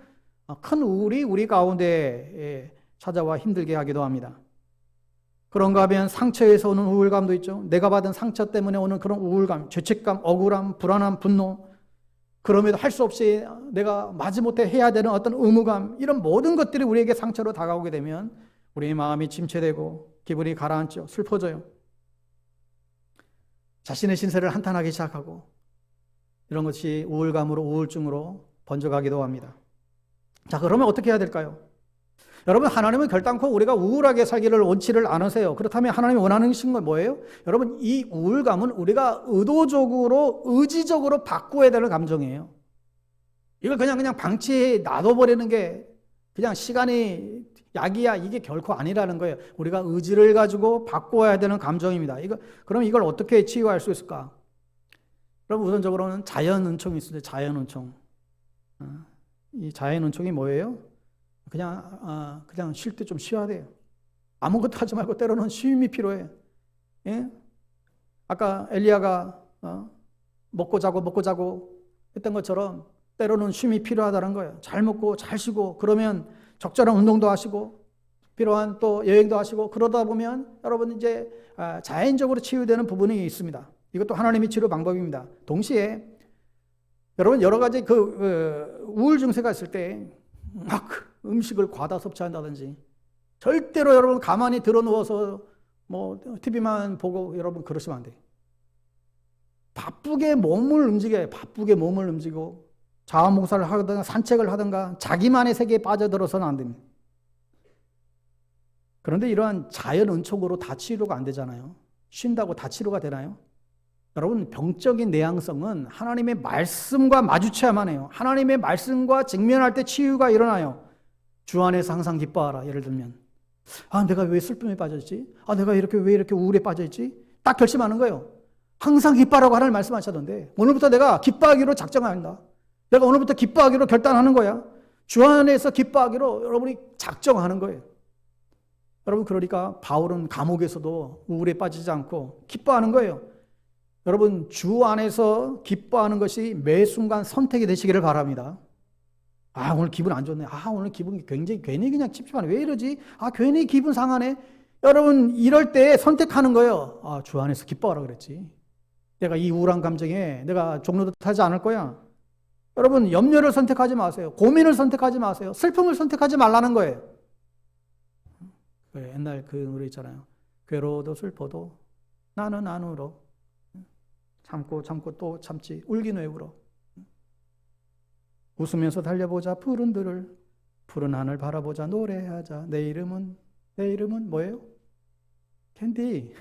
큰 우울이 우리 가운데 찾아와 힘들게 하기도 합니다. 그런가 하면 상처에서 오는 우울감도 있죠. 내가 받은 상처 때문에 오는 그런 우울감, 죄책감, 억울함, 불안함, 분노, 그럼에도 할 수 없이 내가 마지못해 해야 되는 어떤 의무감, 이런 모든 것들이 우리에게 상처로 다가오게 되면 우리의 마음이 침체되고 기분이 가라앉죠. 슬퍼져요. 자신의 신세를 한탄하기 시작하고 이런 것이 우울감으로 우울증으로 번져가기도 합니다. 자, 그러면 어떻게 해야 될까요? 여러분, 하나님은 결단코 우리가 우울하게 살기를 원치를 않으세요. 그렇다면 하나님이 원하는 건 뭐예요? 여러분, 이 우울감은 우리가 의도적으로 의지적으로 바꾸어야 되는 감정이에요. 이걸 그냥 방치해 놔둬버리는 게 그냥 시간이 약이야, 이게 결코 아니라는 거예요. 우리가 의지를 가지고 바꿔야 되는 감정입니다. 그럼 이걸 어떻게 치유할 수 있을까? 그럼 우선적으로는 자연 은총이 있어요. 자연 은총. 이 자연 은총이 뭐예요? 그냥 쉴 때 좀 쉬어야 돼요. 아무것도 하지 말고 때로는 쉼이 필요해. 예? 아까 엘리야가 먹고 자고 했던 것처럼 때로는 쉼이 필요하다는 거예요. 잘 먹고 잘 쉬고 그러면 적절한 운동도 하시고 필요한 또 여행도 하시고 그러다 보면 여러분 이제 자연적으로 치유되는 부분이 있습니다. 이것도 하나님의 치료 방법입니다. 동시에 여러분 여러 가지 우울 증세가 있을 때 막 음식을 과다 섭취한다든지 절대로 여러분 가만히 들어 누워서 뭐 TV만 보고 여러분 그러시면 안 돼요. 바쁘게 몸을 움직여요. 바쁘게 몸을 움직이고 자원봉사를 하든가 산책을 하든가 자기만의 세계에 빠져들어서는 안 됩니다. 그런데 이러한 자연 은총으로 다 치료가 안 되잖아요. 쉰다고 다 치료가 되나요? 여러분, 병적인 내향성은 하나님의 말씀과 마주쳐야만 해요. 하나님의 말씀과 직면할 때 치유가 일어나요. 주 안에서 항상 기뻐하라. 예를 들면 내가 왜 슬픔에 빠져있지? 내가 왜 이렇게 우울에 빠져있지? 딱 결심하는 거예요. 항상 기뻐하라고 하나님 말씀하셨는데 오늘부터 내가 기뻐하기로 작정한다. 내가 오늘부터 기뻐하기로 결단하는 거야. 주 안에서 기뻐하기로 여러분이 작정하는 거예요. 여러분, 그러니까 바울은 감옥에서도 우울에 빠지지 않고 기뻐하는 거예요. 여러분, 주 안에서 기뻐하는 것이 매 순간 선택이 되시기를 바랍니다. 오늘 기분 안 좋네. 오늘 기분 굉장히 괜히 그냥 찝찝하네. 왜 이러지? 괜히 기분 상하네. 여러분, 이럴 때 선택하는 거예요. 주 안에서 기뻐하라 그랬지. 내가 이 우울한 감정에 내가 종로도 타지 않을 거야. 여러분, 염려를 선택하지 마세요. 고민을 선택하지 마세요. 슬픔을 선택하지 말라는 거예요. 옛날 그 노래 있잖아요. 괴로워도 슬퍼도 나는 안 울어. 참고 또 참지. 울긴 왜 울어. 웃으면서 달려보자. 푸른 하늘 바라보자. 노래하자. 내 이름은 뭐예요? 캔디.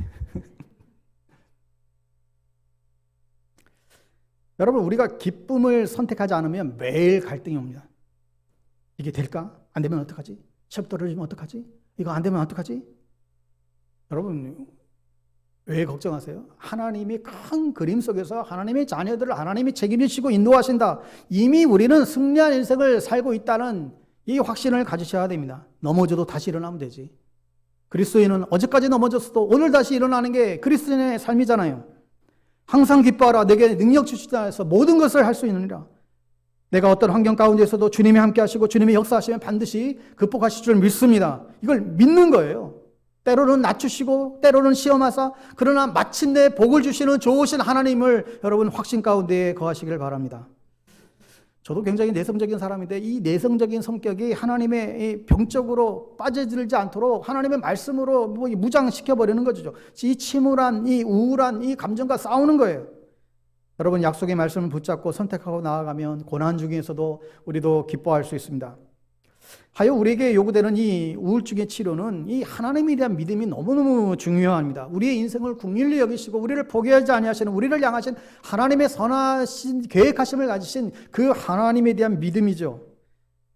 여러분, 우리가 기쁨을 선택하지 않으면 매일 갈등이 옵니다. 이게 될까? 안 되면 어떡하지? 시험 떨어지면 어떡하지? 이거 안 되면 어떡하지? 여러분, 왜 걱정하세요? 하나님이 큰 그림 속에서 하나님의 자녀들을 하나님이 책임지시고 인도하신다. 이미 우리는 승리한 인생을 살고 있다는 이 확신을 가지셔야 됩니다. 넘어져도 다시 일어나면 되지. 그리스도인은 어제까지 넘어졌어도 오늘 다시 일어나는 게 그리스도인의 삶이잖아요. 항상 기뻐하라. 내게 능력 주시다 해서 모든 것을 할 수 있느니라. 내가 어떤 환경 가운데서도 주님이 함께 하시고 주님이 역사하시면 반드시 극복하실 줄 믿습니다. 이걸 믿는 거예요. 때로는 낮추시고 때로는 시험하사 그러나 마침내 복을 주시는 좋으신 하나님을 여러분 확신 가운데 거하시길 바랍니다. 저도 굉장히 내성적인 사람인데 이 내성적인 성격이 하나님의 병적으로 빠져들지 않도록 하나님의 말씀으로 무장시켜버리는 거죠. 이 침울한, 이 우울한 이 감정과 싸우는 거예요. 여러분, 약속의 말씀을 붙잡고 선택하고 나아가면 고난 중에서도 우리도 기뻐할 수 있습니다. 하여 우리에게 요구되는 이 우울증의 치료는 이 하나님에 대한 믿음이 너무너무 중요합니다. 우리의 인생을 긍휼히 여기시고 우리를 포기하지 아니하시는, 우리를 향하신 하나님의 선하신 계획하심을 가지신 그 하나님에 대한 믿음이죠.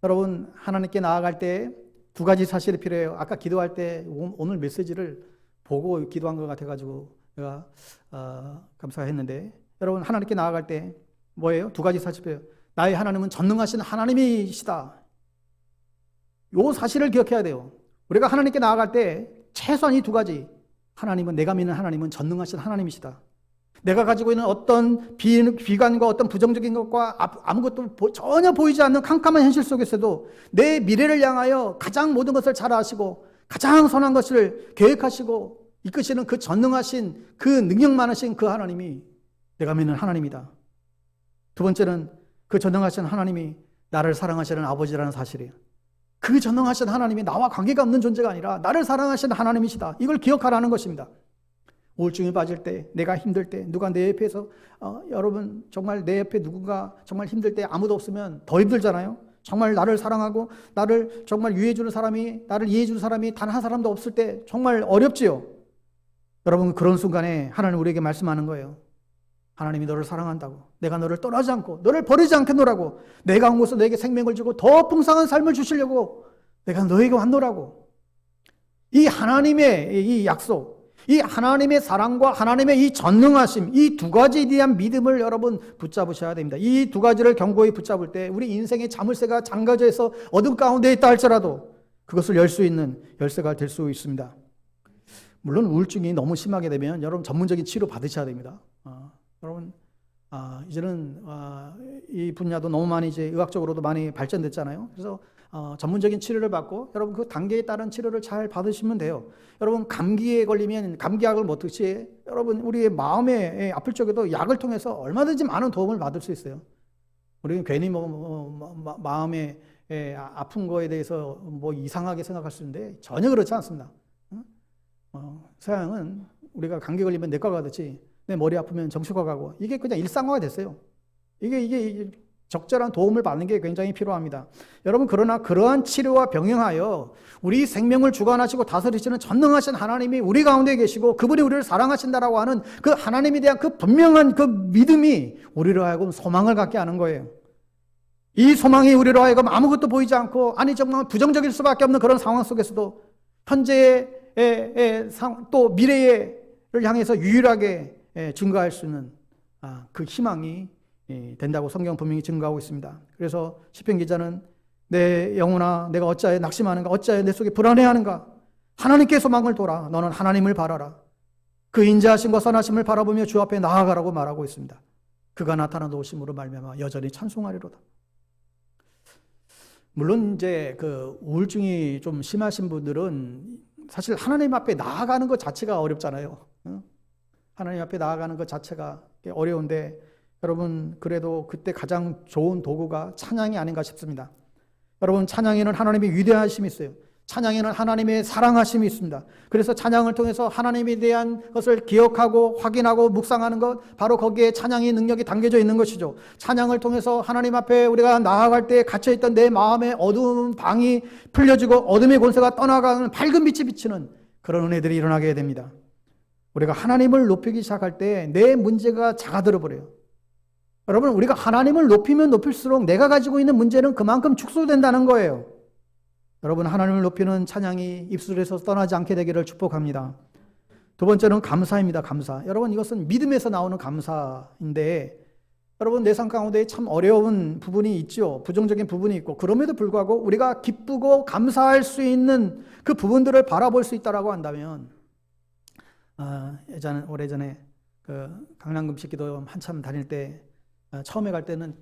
여러분, 하나님께 나아갈 때 두 가지 사실이 필요해요. 아까 기도할 때 오늘 메시지를 보고 기도한 것 같아가지고 제가 감사했는데, 여러분, 하나님께 나아갈 때 뭐예요? 두 가지 사실이 필요해요. 나의 하나님은 전능하신 하나님이시다. 요 사실을 기억해야 돼요. 우리가 하나님께 나아갈 때 최소한 이 두 가지, 하나님은, 내가 믿는 하나님은 전능하신 하나님이시다. 내가 가지고 있는 어떤 비관과 어떤 부정적인 것과 아무것도 전혀 보이지 않는 캄캄한 현실 속에서도 내 미래를 향하여 가장 모든 것을 잘 아시고 가장 선한 것을 계획하시고 이끄시는 그 전능하신, 그 능력 많으신 그 하나님이 내가 믿는 하나님이다. 두 번째는 그 전능하신 하나님이 나를 사랑하시는 아버지라는 사실이에요. 그 전능하신 하나님이 나와 관계가 없는 존재가 아니라 나를 사랑하시는 하나님이시다. 이걸 기억하라는 것입니다. 우울증에 빠질 때, 내가 힘들 때, 누가 내 옆에서 여러분 정말 내 옆에 누군가 정말 힘들 때 아무도 없으면 더 힘들잖아요. 정말 나를 사랑하고 나를 정말 위해주는 사람이, 나를 이해해주는 사람이 단 한 사람도 없을 때 정말 어렵지요. 여러분, 그런 순간에 하나님 우리에게 말씀하는 거예요. 하나님이 너를 사랑한다고, 내가 너를 떠나지 않고 너를 버리지 않겠노라고, 내가 온 곳에서 너에게 생명을 주고 더 풍성한 삶을 주시려고 내가 너에게 왔노라고. 이 하나님의 이 약속, 이 하나님의 사랑과 하나님의 이 전능하심, 이 두 가지에 대한 믿음을 여러분 붙잡으셔야 됩니다. 이 두 가지를 견고히 붙잡을 때 우리 인생의 자물쇠가 잠가져 있어 어둠 가운데 있다 할지라도 그것을 열 수 있는 열쇠가 될 수 있습니다. 물론 우울증이 너무 심하게 되면 여러분 전문적인 치료 받으셔야 됩니다. 여러분, 이제는 이 분야도 너무 많이 이제 의학적으로도 많이 발전됐잖아요. 그래서 전문적인 치료를 받고 여러분 그 단계에 따른 치료를 잘 받으시면 돼요. 여러분, 감기에 걸리면 감기약을 먹듯이 여러분 우리의 마음에 아플 적에도 약을 통해서 얼마든지 많은 도움을 받을 수 있어요. 우리는 괜히 마음에 아픈 거에 대해서 이상하게 생각할 수 있는데 전혀 그렇지 않습니다. 서양은 우리가 감기 걸리면 내과 가듯이 내 머리 아프면 정신과 가고, 이게 그냥 일상화가 됐어요. 이게 적절한 도움을 받는 게 굉장히 필요합니다. 여러분, 그러나 그러한 치료와 병행하여 우리 생명을 주관하시고 다스리시는 전능하신 하나님이 우리 가운데 계시고 그분이 우리를 사랑하신다라고 하는 그 하나님에 대한 그 분명한 그 믿음이 우리로 하여금 소망을 갖게 하는 거예요. 이 소망이 우리로 하여금 아무것도 보이지 않고, 아니 정말 부정적일 수밖에 없는 그런 상황 속에서도 현재의 또 미래를 향해서 유일하게 증거할 수 있는 그 희망이 된다고 성경 분명히 증거하고 있습니다. 그래서 시편 기자는 내 영혼아 내가 어찌하여 낙심하는가, 어찌하여 내 속에 불안해하는가, 하나님께 소망을 둬라. 너는 하나님을 바라라. 그 인자하심과 선하심을 바라보며 주 앞에 나아가라고 말하고 있습니다. 그가 나타나 오심으로 말미암아 여전히 찬송하리로다. 물론 이제 그 우울증이 좀 심하신 분들은 사실 하나님 앞에 나아가는 것 자체가 어렵잖아요. 하나님 앞에 나아가는 것 자체가 어려운데, 여러분 그래도 그때 가장 좋은 도구가 찬양이 아닌가 싶습니다. 여러분, 찬양에는 하나님의 위대하심이 있어요. 찬양에는 하나님의 사랑하심이 있습니다. 그래서 찬양을 통해서 하나님에 대한 것을 기억하고 확인하고 묵상하는 것, 바로 거기에 찬양의 능력이 담겨져 있는 것이죠. 찬양을 통해서 하나님 앞에 우리가 나아갈 때 갇혀있던 내 마음의 어두운 방이 풀려지고 어둠의 권세가 떠나가는 밝은 빛이 비치는 그런 은혜들이 일어나게 됩니다. 우리가 하나님을 높이기 시작할 때 내 문제가 작아들어 버려요. 여러분, 우리가 하나님을 높이면 높일수록 내가 가지고 있는 문제는 그만큼 축소된다는 거예요. 여러분, 하나님을 높이는 찬양이 입술에서 떠나지 않게 되기를 축복합니다. 두 번째는 감사입니다. 감사. 여러분, 이것은 믿음에서 나오는 감사인데, 여러분 내 삶 가운데 참 어려운 부분이 있죠. 부정적인 부분이 있고, 그럼에도 불구하고 우리가 기쁘고 감사할 수 있는 그 부분들을 바라볼 수 있다라고 한다면, 오래전에 그 강남금식기도 한참 다닐 때 처음에 갈 때는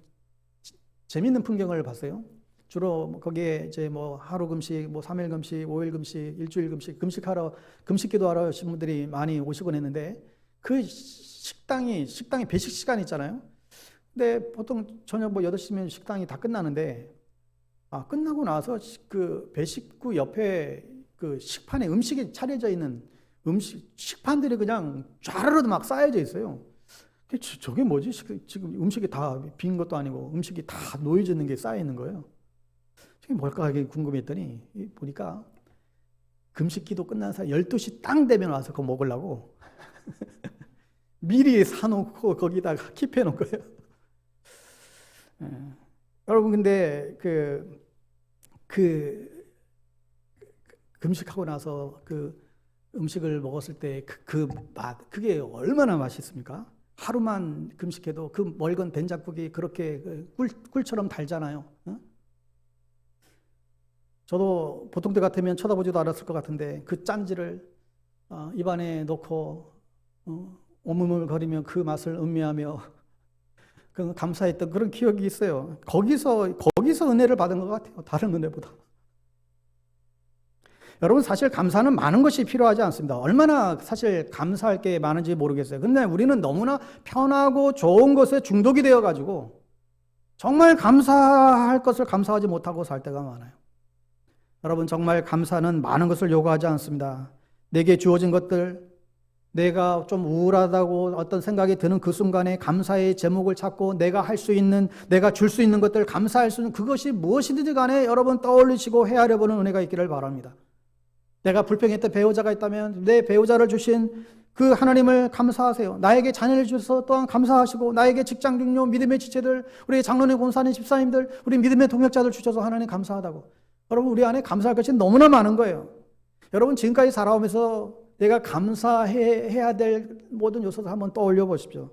재밌는 풍경을 봤어요. 주로 거기에 이제 하루 금식, 3일 금식, 5일 금식, 일주일 금식, 금식기도 하러 오신 분들이 많이 오시곤 했는데, 그 식당이 배식 시간 있잖아요. 근데 보통 저녁 8시면 식당이 다 끝나는데, 끝나고 나서 그 배식구 옆에 그 식판에 음식이 차려져 있는 식판들이 그냥 쫘르르 막 쌓여져 있어요. 저게 뭐지? 지금 음식이 다 빈 것도 아니고 음식이 다 놓여져 있는 게 쌓여 있는 거예요. 뭘까 하게 궁금했더니 보니까 금식 기도 끝난 사이 12시 땅 되면 와서 그거 먹으려고 미리 사놓고 거기다가 킵해 놓은 거예요. 여러분, 근데 금식하고 나서 그 음식을 먹었을 때 그 맛, 그게 얼마나 맛있습니까? 하루만 금식해도 그 멀건 된장국이 그렇게 꿀처럼 달잖아요. 저도 보통 때 같으면 쳐다보지도 않았을 것 같은데 그 짠지를 입안에 넣고 오물오물거리며 그 맛을 음미하며 그 감사했던 그런 기억이 있어요. 거기서 은혜를 받은 것 같아요. 다른 은혜보다. 여러분, 사실 감사는 많은 것이 필요하지 않습니다. 얼마나 사실 감사할 게 많은지 모르겠어요. 근데 우리는 너무나 편하고 좋은 것에 중독이 되어가지고 정말 감사할 것을 감사하지 못하고 살 때가 많아요. 여러분, 정말 감사는 많은 것을 요구하지 않습니다. 내게 주어진 것들, 내가 좀 우울하다고 어떤 생각이 드는 그 순간에 감사의 제목을 찾고 내가 할 수 있는, 내가 줄 수 있는 것들, 감사할 수 있는 그것이 무엇이든지 간에 여러분 떠올리시고 헤아려 보는 은혜가 있기를 바랍니다. 내가 불평했던 배우자가 있다면 내 배우자를 주신 그 하나님을 감사하세요. 나에게 자녀를 주셔서 또한 감사하시고, 나에게 직장 동료, 믿음의 지체들, 우리 장로님, 권사님, 집사님들, 우리 믿음의 동역자들 주셔서 하나님 감사하다고. 여러분, 우리 안에 감사할 것이 너무나 많은 거예요. 여러분, 지금까지 살아오면서 내가 감사해야 될 모든 요소를 한번 떠올려 보십시오.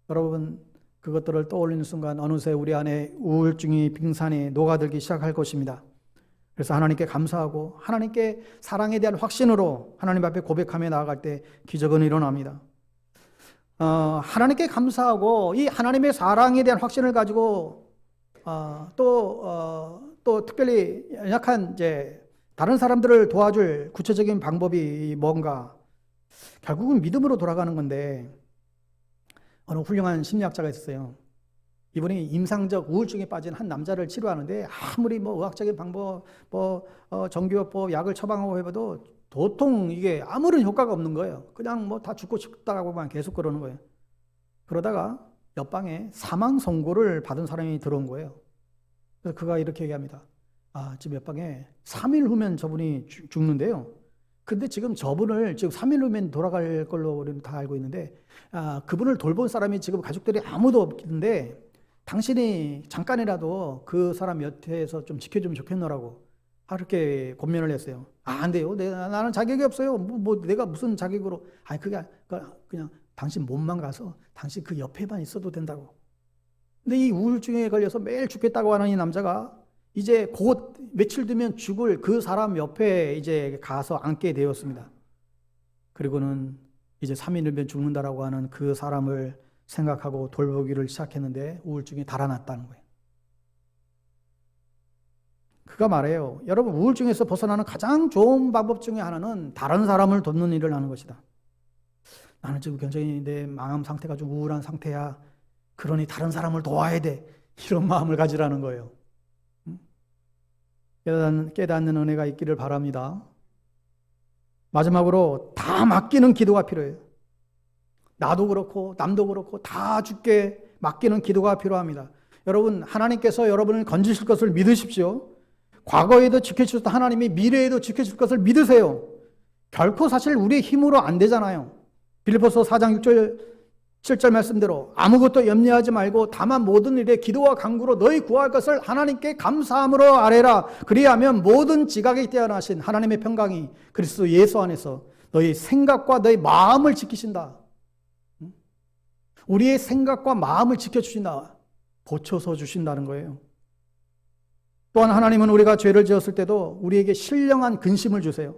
여러분, 그것들을 떠올리는 순간 어느새 우리 안에 우울증이 빙산이 녹아들기 시작할 것입니다. 그래서 하나님께 감사하고 하나님께 사랑에 대한 확신으로 하나님 앞에 고백하며 나아갈 때 기적은 일어납니다. 하나님께 감사하고 이 하나님의 사랑에 대한 확신을 가지고 또 특별히 연약한 이제 다른 사람들을 도와줄 구체적인 방법이 뭔가? 결국은 믿음으로 돌아가는 건데, 어느 훌륭한 심리학자가 있었어요. 이분이 임상적 우울증에 빠진 한 남자를 치료하는데 아무리 의학적인 방법, 정규요법, 약을 처방하고 해봐도 도통 이게 아무런 효과가 없는 거예요. 그냥 다 죽고 싶다고만 계속 그러는 거예요. 그러다가 옆방에 사망 선고를 받은 사람이 들어온 거예요. 그래서 그가 이렇게 얘기합니다. 지금 옆방에 3일 후면 저분이 죽는데요. 근데 지금 저분을 지금 3일 후면 돌아갈 걸로 우리는 다 알고 있는데, 그분을 돌본 사람이 지금 가족들이 아무도 없는데, 당신이 잠깐이라도 그 사람 옆에서 좀 지켜주면 좋겠노라고 그렇게 권면을 했어요. 안 돼요. 나는 자격이 없어요. 내가 무슨 자격으로. 그냥 당신 몸만 가서 당신 그 옆에만 있어도 된다고. 근데 이 우울증에 걸려서 매일 죽겠다고 하는 이 남자가 이제 곧 며칠 뒤면 죽을 그 사람 옆에 이제 가서 앉게 되었습니다. 그리고는 이제 3일 후면 죽는다라고 하는 그 사람을 생각하고 돌보기를 시작했는데 우울증이 달아났다는 거예요. 그가 말해요. 여러분, 우울증에서 벗어나는 가장 좋은 방법 중에 하나는 다른 사람을 돕는 일을 하는 것이다. 나는 지금 굉장히 내 마음 상태가 좀 우울한 상태야. 그러니 다른 사람을 도와야 돼. 이런 마음을 가지라는 거예요. 깨닫는 은혜가 있기를 바랍니다. 마지막으로 다 맡기는 기도가 필요해요. 나도 그렇고 남도 그렇고 다 주께 맡기는 기도가 필요합니다. 여러분, 하나님께서 여러분을 건지실 것을 믿으십시오. 과거에도 지켜주셨던 하나님이 미래에도 지켜줄 것을 믿으세요. 결코 사실 우리의 힘으로 안 되잖아요. 빌립보서 4장 6절 7절 말씀대로 아무것도 염려하지 말고 다만 모든 일에 기도와 간구로 너희 구할 것을 하나님께 감사함으로 아뢰라. 그리하면 모든 지각에 뛰어나신 하나님의 평강이 그리스도 예수 안에서 너희 생각과 너희 마음을 지키신다. 우리의 생각과 마음을 지켜주신다. 고쳐서 주신다는 거예요. 또한 하나님은 우리가 죄를 지었을 때도 우리에게 신령한 근심을 주세요.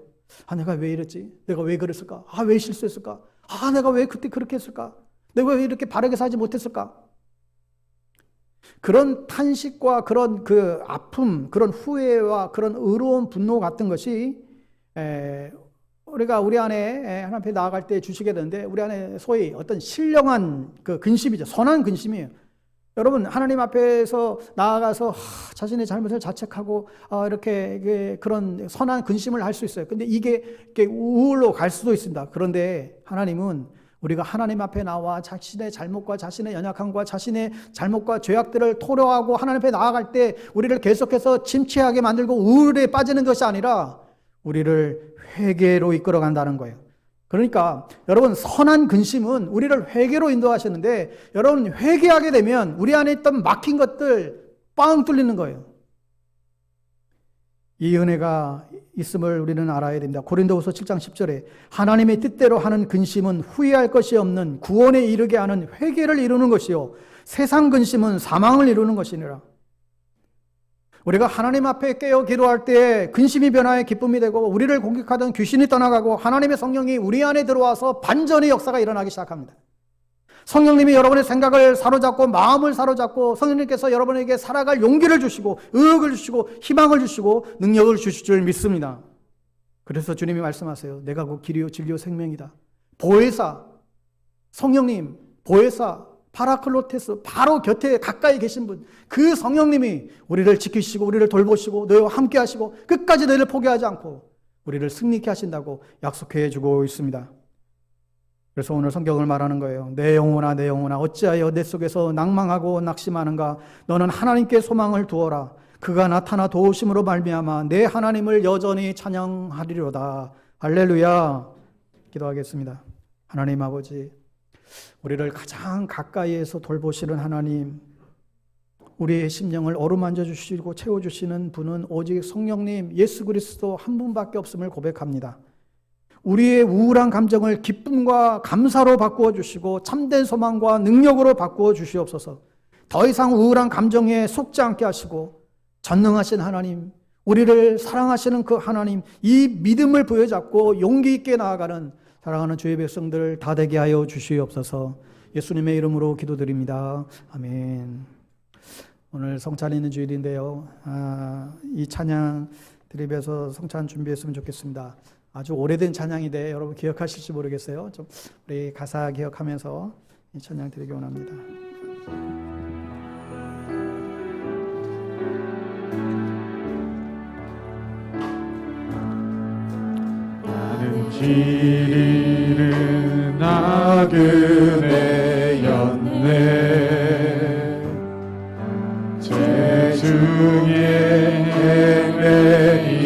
내가 왜 이랬지? 내가 왜 그랬을까? 왜 실수했을까? 내가 왜 그때 그렇게 했을까? 내가 왜 이렇게 바르게 살지 못했을까? 그런 탄식과 그런 그 아픔, 그런 후회와 그런 의로운 분노 같은 것이 우리가 우리 안에 하나님 앞에 나아갈 때 주시게 되는데, 우리 안에 소위 어떤 신령한 그 근심이죠. 선한 근심이에요. 여러분, 하나님 앞에서 나아가서 자신의 잘못을 자책하고 이렇게 그런 선한 근심을 할 수 있어요. 근데 이게 우울로 갈 수도 있습니다. 그런데 하나님은 우리가 하나님 앞에 나와 자신의 잘못과 자신의 연약함과 자신의 잘못과 죄악들을 토로하고 하나님 앞에 나아갈 때 우리를 계속해서 침체하게 만들고 우울에 빠지는 것이 아니라 우리를 회개로 이끌어간다는 거예요. 그러니까 여러분, 선한 근심은 우리를 회개로 인도하시는데, 여러분 회개하게 되면 우리 안에 있던 막힌 것들 빵 뚫리는 거예요. 이 은혜가 있음을 우리는 알아야 됩니다. 고린도후서 7장 10절에 하나님의 뜻대로 하는 근심은 후회할 것이 없는 구원에 이르게 하는 회개를 이루는 것이요 세상 근심은 사망을 이루는 것이니라. 우리가 하나님 앞에 깨어 기도할 때 근심이 변화의 기쁨이 되고, 우리를 공격하던 귀신이 떠나가고 하나님의 성령이 우리 안에 들어와서 반전의 역사가 일어나기 시작합니다. 성령님이 여러분의 생각을 사로잡고 마음을 사로잡고 성령님께서 여러분에게 살아갈 용기를 주시고 의욕을 주시고 희망을 주시고 능력을 주실 줄 믿습니다. 그래서 주님이 말씀하세요. 내가 곧 길이요 진리요 생명이다. 보혜사, 성령님, 보혜사, 파라클로테스, 바로 곁에 가까이 계신 분, 그 성령님이 우리를 지키시고 우리를 돌보시고 너희와 함께 하시고 끝까지 너희를 포기하지 않고 우리를 승리케 하신다고 약속해 주고 있습니다. 그래서 오늘 성경을 말하는 거예요. 내 영혼아 내 영혼아 어찌하여 내 속에서 낭망하고 낙심하는가. 너는 하나님께 소망을 두어라. 그가 나타나 도우심으로 말미암아 내 하나님을 여전히 찬양하리로다. 할렐루야. 기도하겠습니다. 하나님 아버지, 우리를 가장 가까이에서 돌보시는 하나님, 우리의 심령을 어루만져 주시고 채워주시는 분은 오직 성령님 예수 그리스도 한 분밖에 없음을 고백합니다. 우리의 우울한 감정을 기쁨과 감사로 바꾸어 주시고 참된 소망과 능력으로 바꾸어 주시옵소서. 더 이상 우울한 감정에 속지 않게 하시고 전능하신 하나님, 우리를 사랑하시는 그 하나님, 이 믿음을 부여잡고 용기 있게 나아가는 사랑하는 주의 백성들 다 되게 하여 주시옵소서. 예수님의 이름으로 기도드립니다. 아멘. 오늘 성찬이 있는 주일인데요. 이 찬양 드립에서 성찬 준비했으면 좋겠습니다. 아주 오래된 찬양인데 여러분 기억하실지 모르겠어요. 좀 우리 가사 기억하면서 이 찬양 드리기 원합니다. 나는 길 잃은 나그네였네. 죄중에 헤매이는데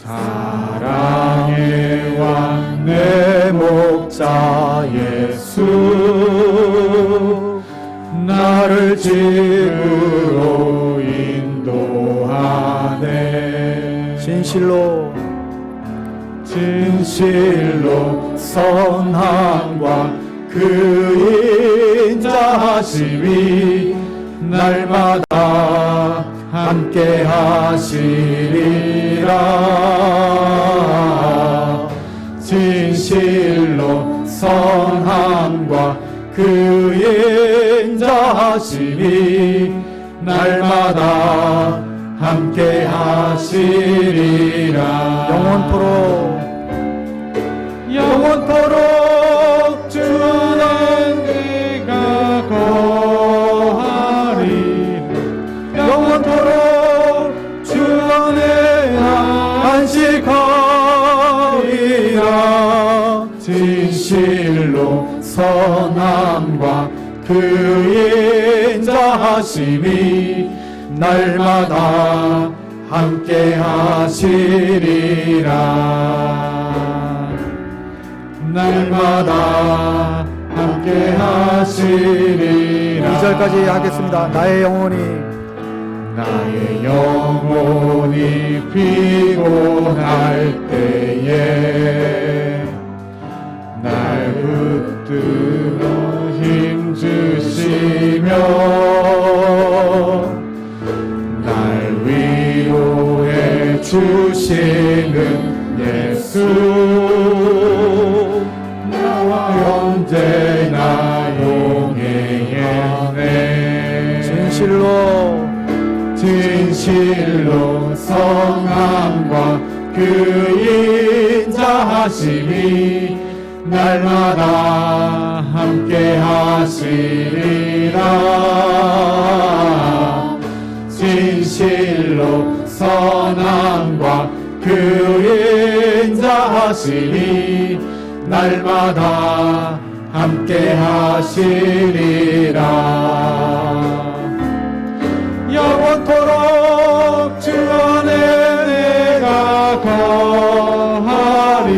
사랑의 왕 내 목자 예수 나를 집으로 인도하네. 진실로 선함과 그 인자하심이 날마다 함께 하시리라. 진실로 선함과 그 인자하심이 날마다 함께 하시리라. 영원토록 주는 네가 거하리. 영원토록 주 안에 안식하리라. 진실로 선함과 그 인자하심이 날마다 함께 하시리라. 날마다 함께 하시리라. 2절까지 하겠습니다. 나의 영혼이 피곤할 때에 날 붙들어 힘주시며 날 위로해 주시는 예수 나와 언제나 용해하네. 진실로 선함과 그 인자하심이 날마다 함께 하시리라. 진실로 선함과 그 하시니 날마다 함께 하시리라. 영원토록 주 안에 내가 거하리라.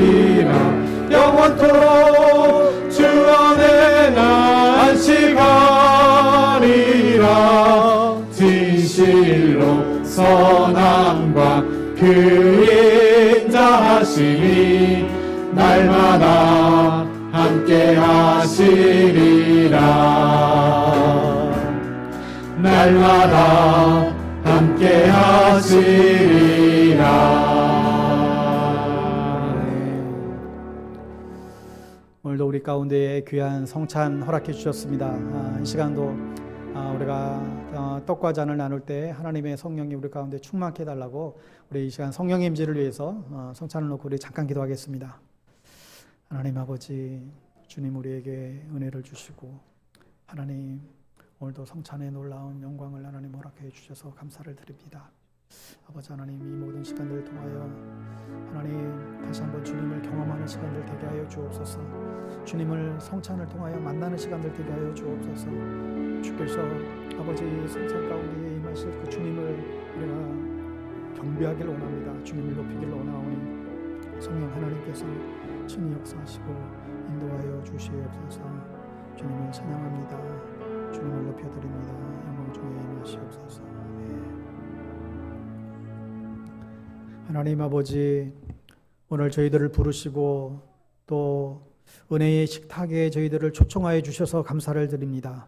영원토록 주 안에 나 안식하리라. 진실로 선함과 그 인자하심이 날마다 함께 하시리라. 날마다 함께 하시리라. 오늘도 우리 가운데에 귀한 성찬 허락해 주셨습니다. 이 시간도 우리가 떡과 잔을 나눌 때 하나님의 성령이 우리 가운데 충만케 해달라고 우리 이 시간 성령의 임재를 위해서 성찬을 놓고 우리 잠깐 기도하겠습니다. 하나님 아버지, 주님 우리에게 은혜를 주시고 하나님 오늘도 성찬의 놀라운 영광을 하나님 허락해 주셔서 감사를 드립니다. 아버지 하나님, 이 모든 시간들을 통하여 하나님 다시 한번 주님을 경험하는 시간들 되게 하여 주옵소서. 주님을 성찬을 통하여 만나는 시간들 되게 하여 주옵소서. 주께서 아버지 성찬 가운데 임하실 그 주님을 우리가 경배하기를 원합니다. 주님을 높이기를 원하오니 성령 하나님께서 친히 역사하시고 인도하여 주시옵소서. 주님을 찬양합니다. 주님을 높여드립니다. 영광 중에 임하시옵소서. 하나님 아버지, 오늘 저희들을 부르시고 또 은혜의 식탁에 저희들을 초청하여 주셔서 감사를 드립니다.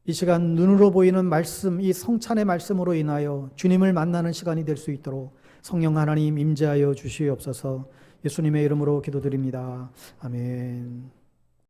이 시간 눈으로 보이는 말씀, 이 성찬의 말씀으로 인하여 주님을 만나는 시간이 될 수 있도록 성령 하나님 임재하여 주시옵소서. 예수님의 이름으로 기도드립니다. 아멘.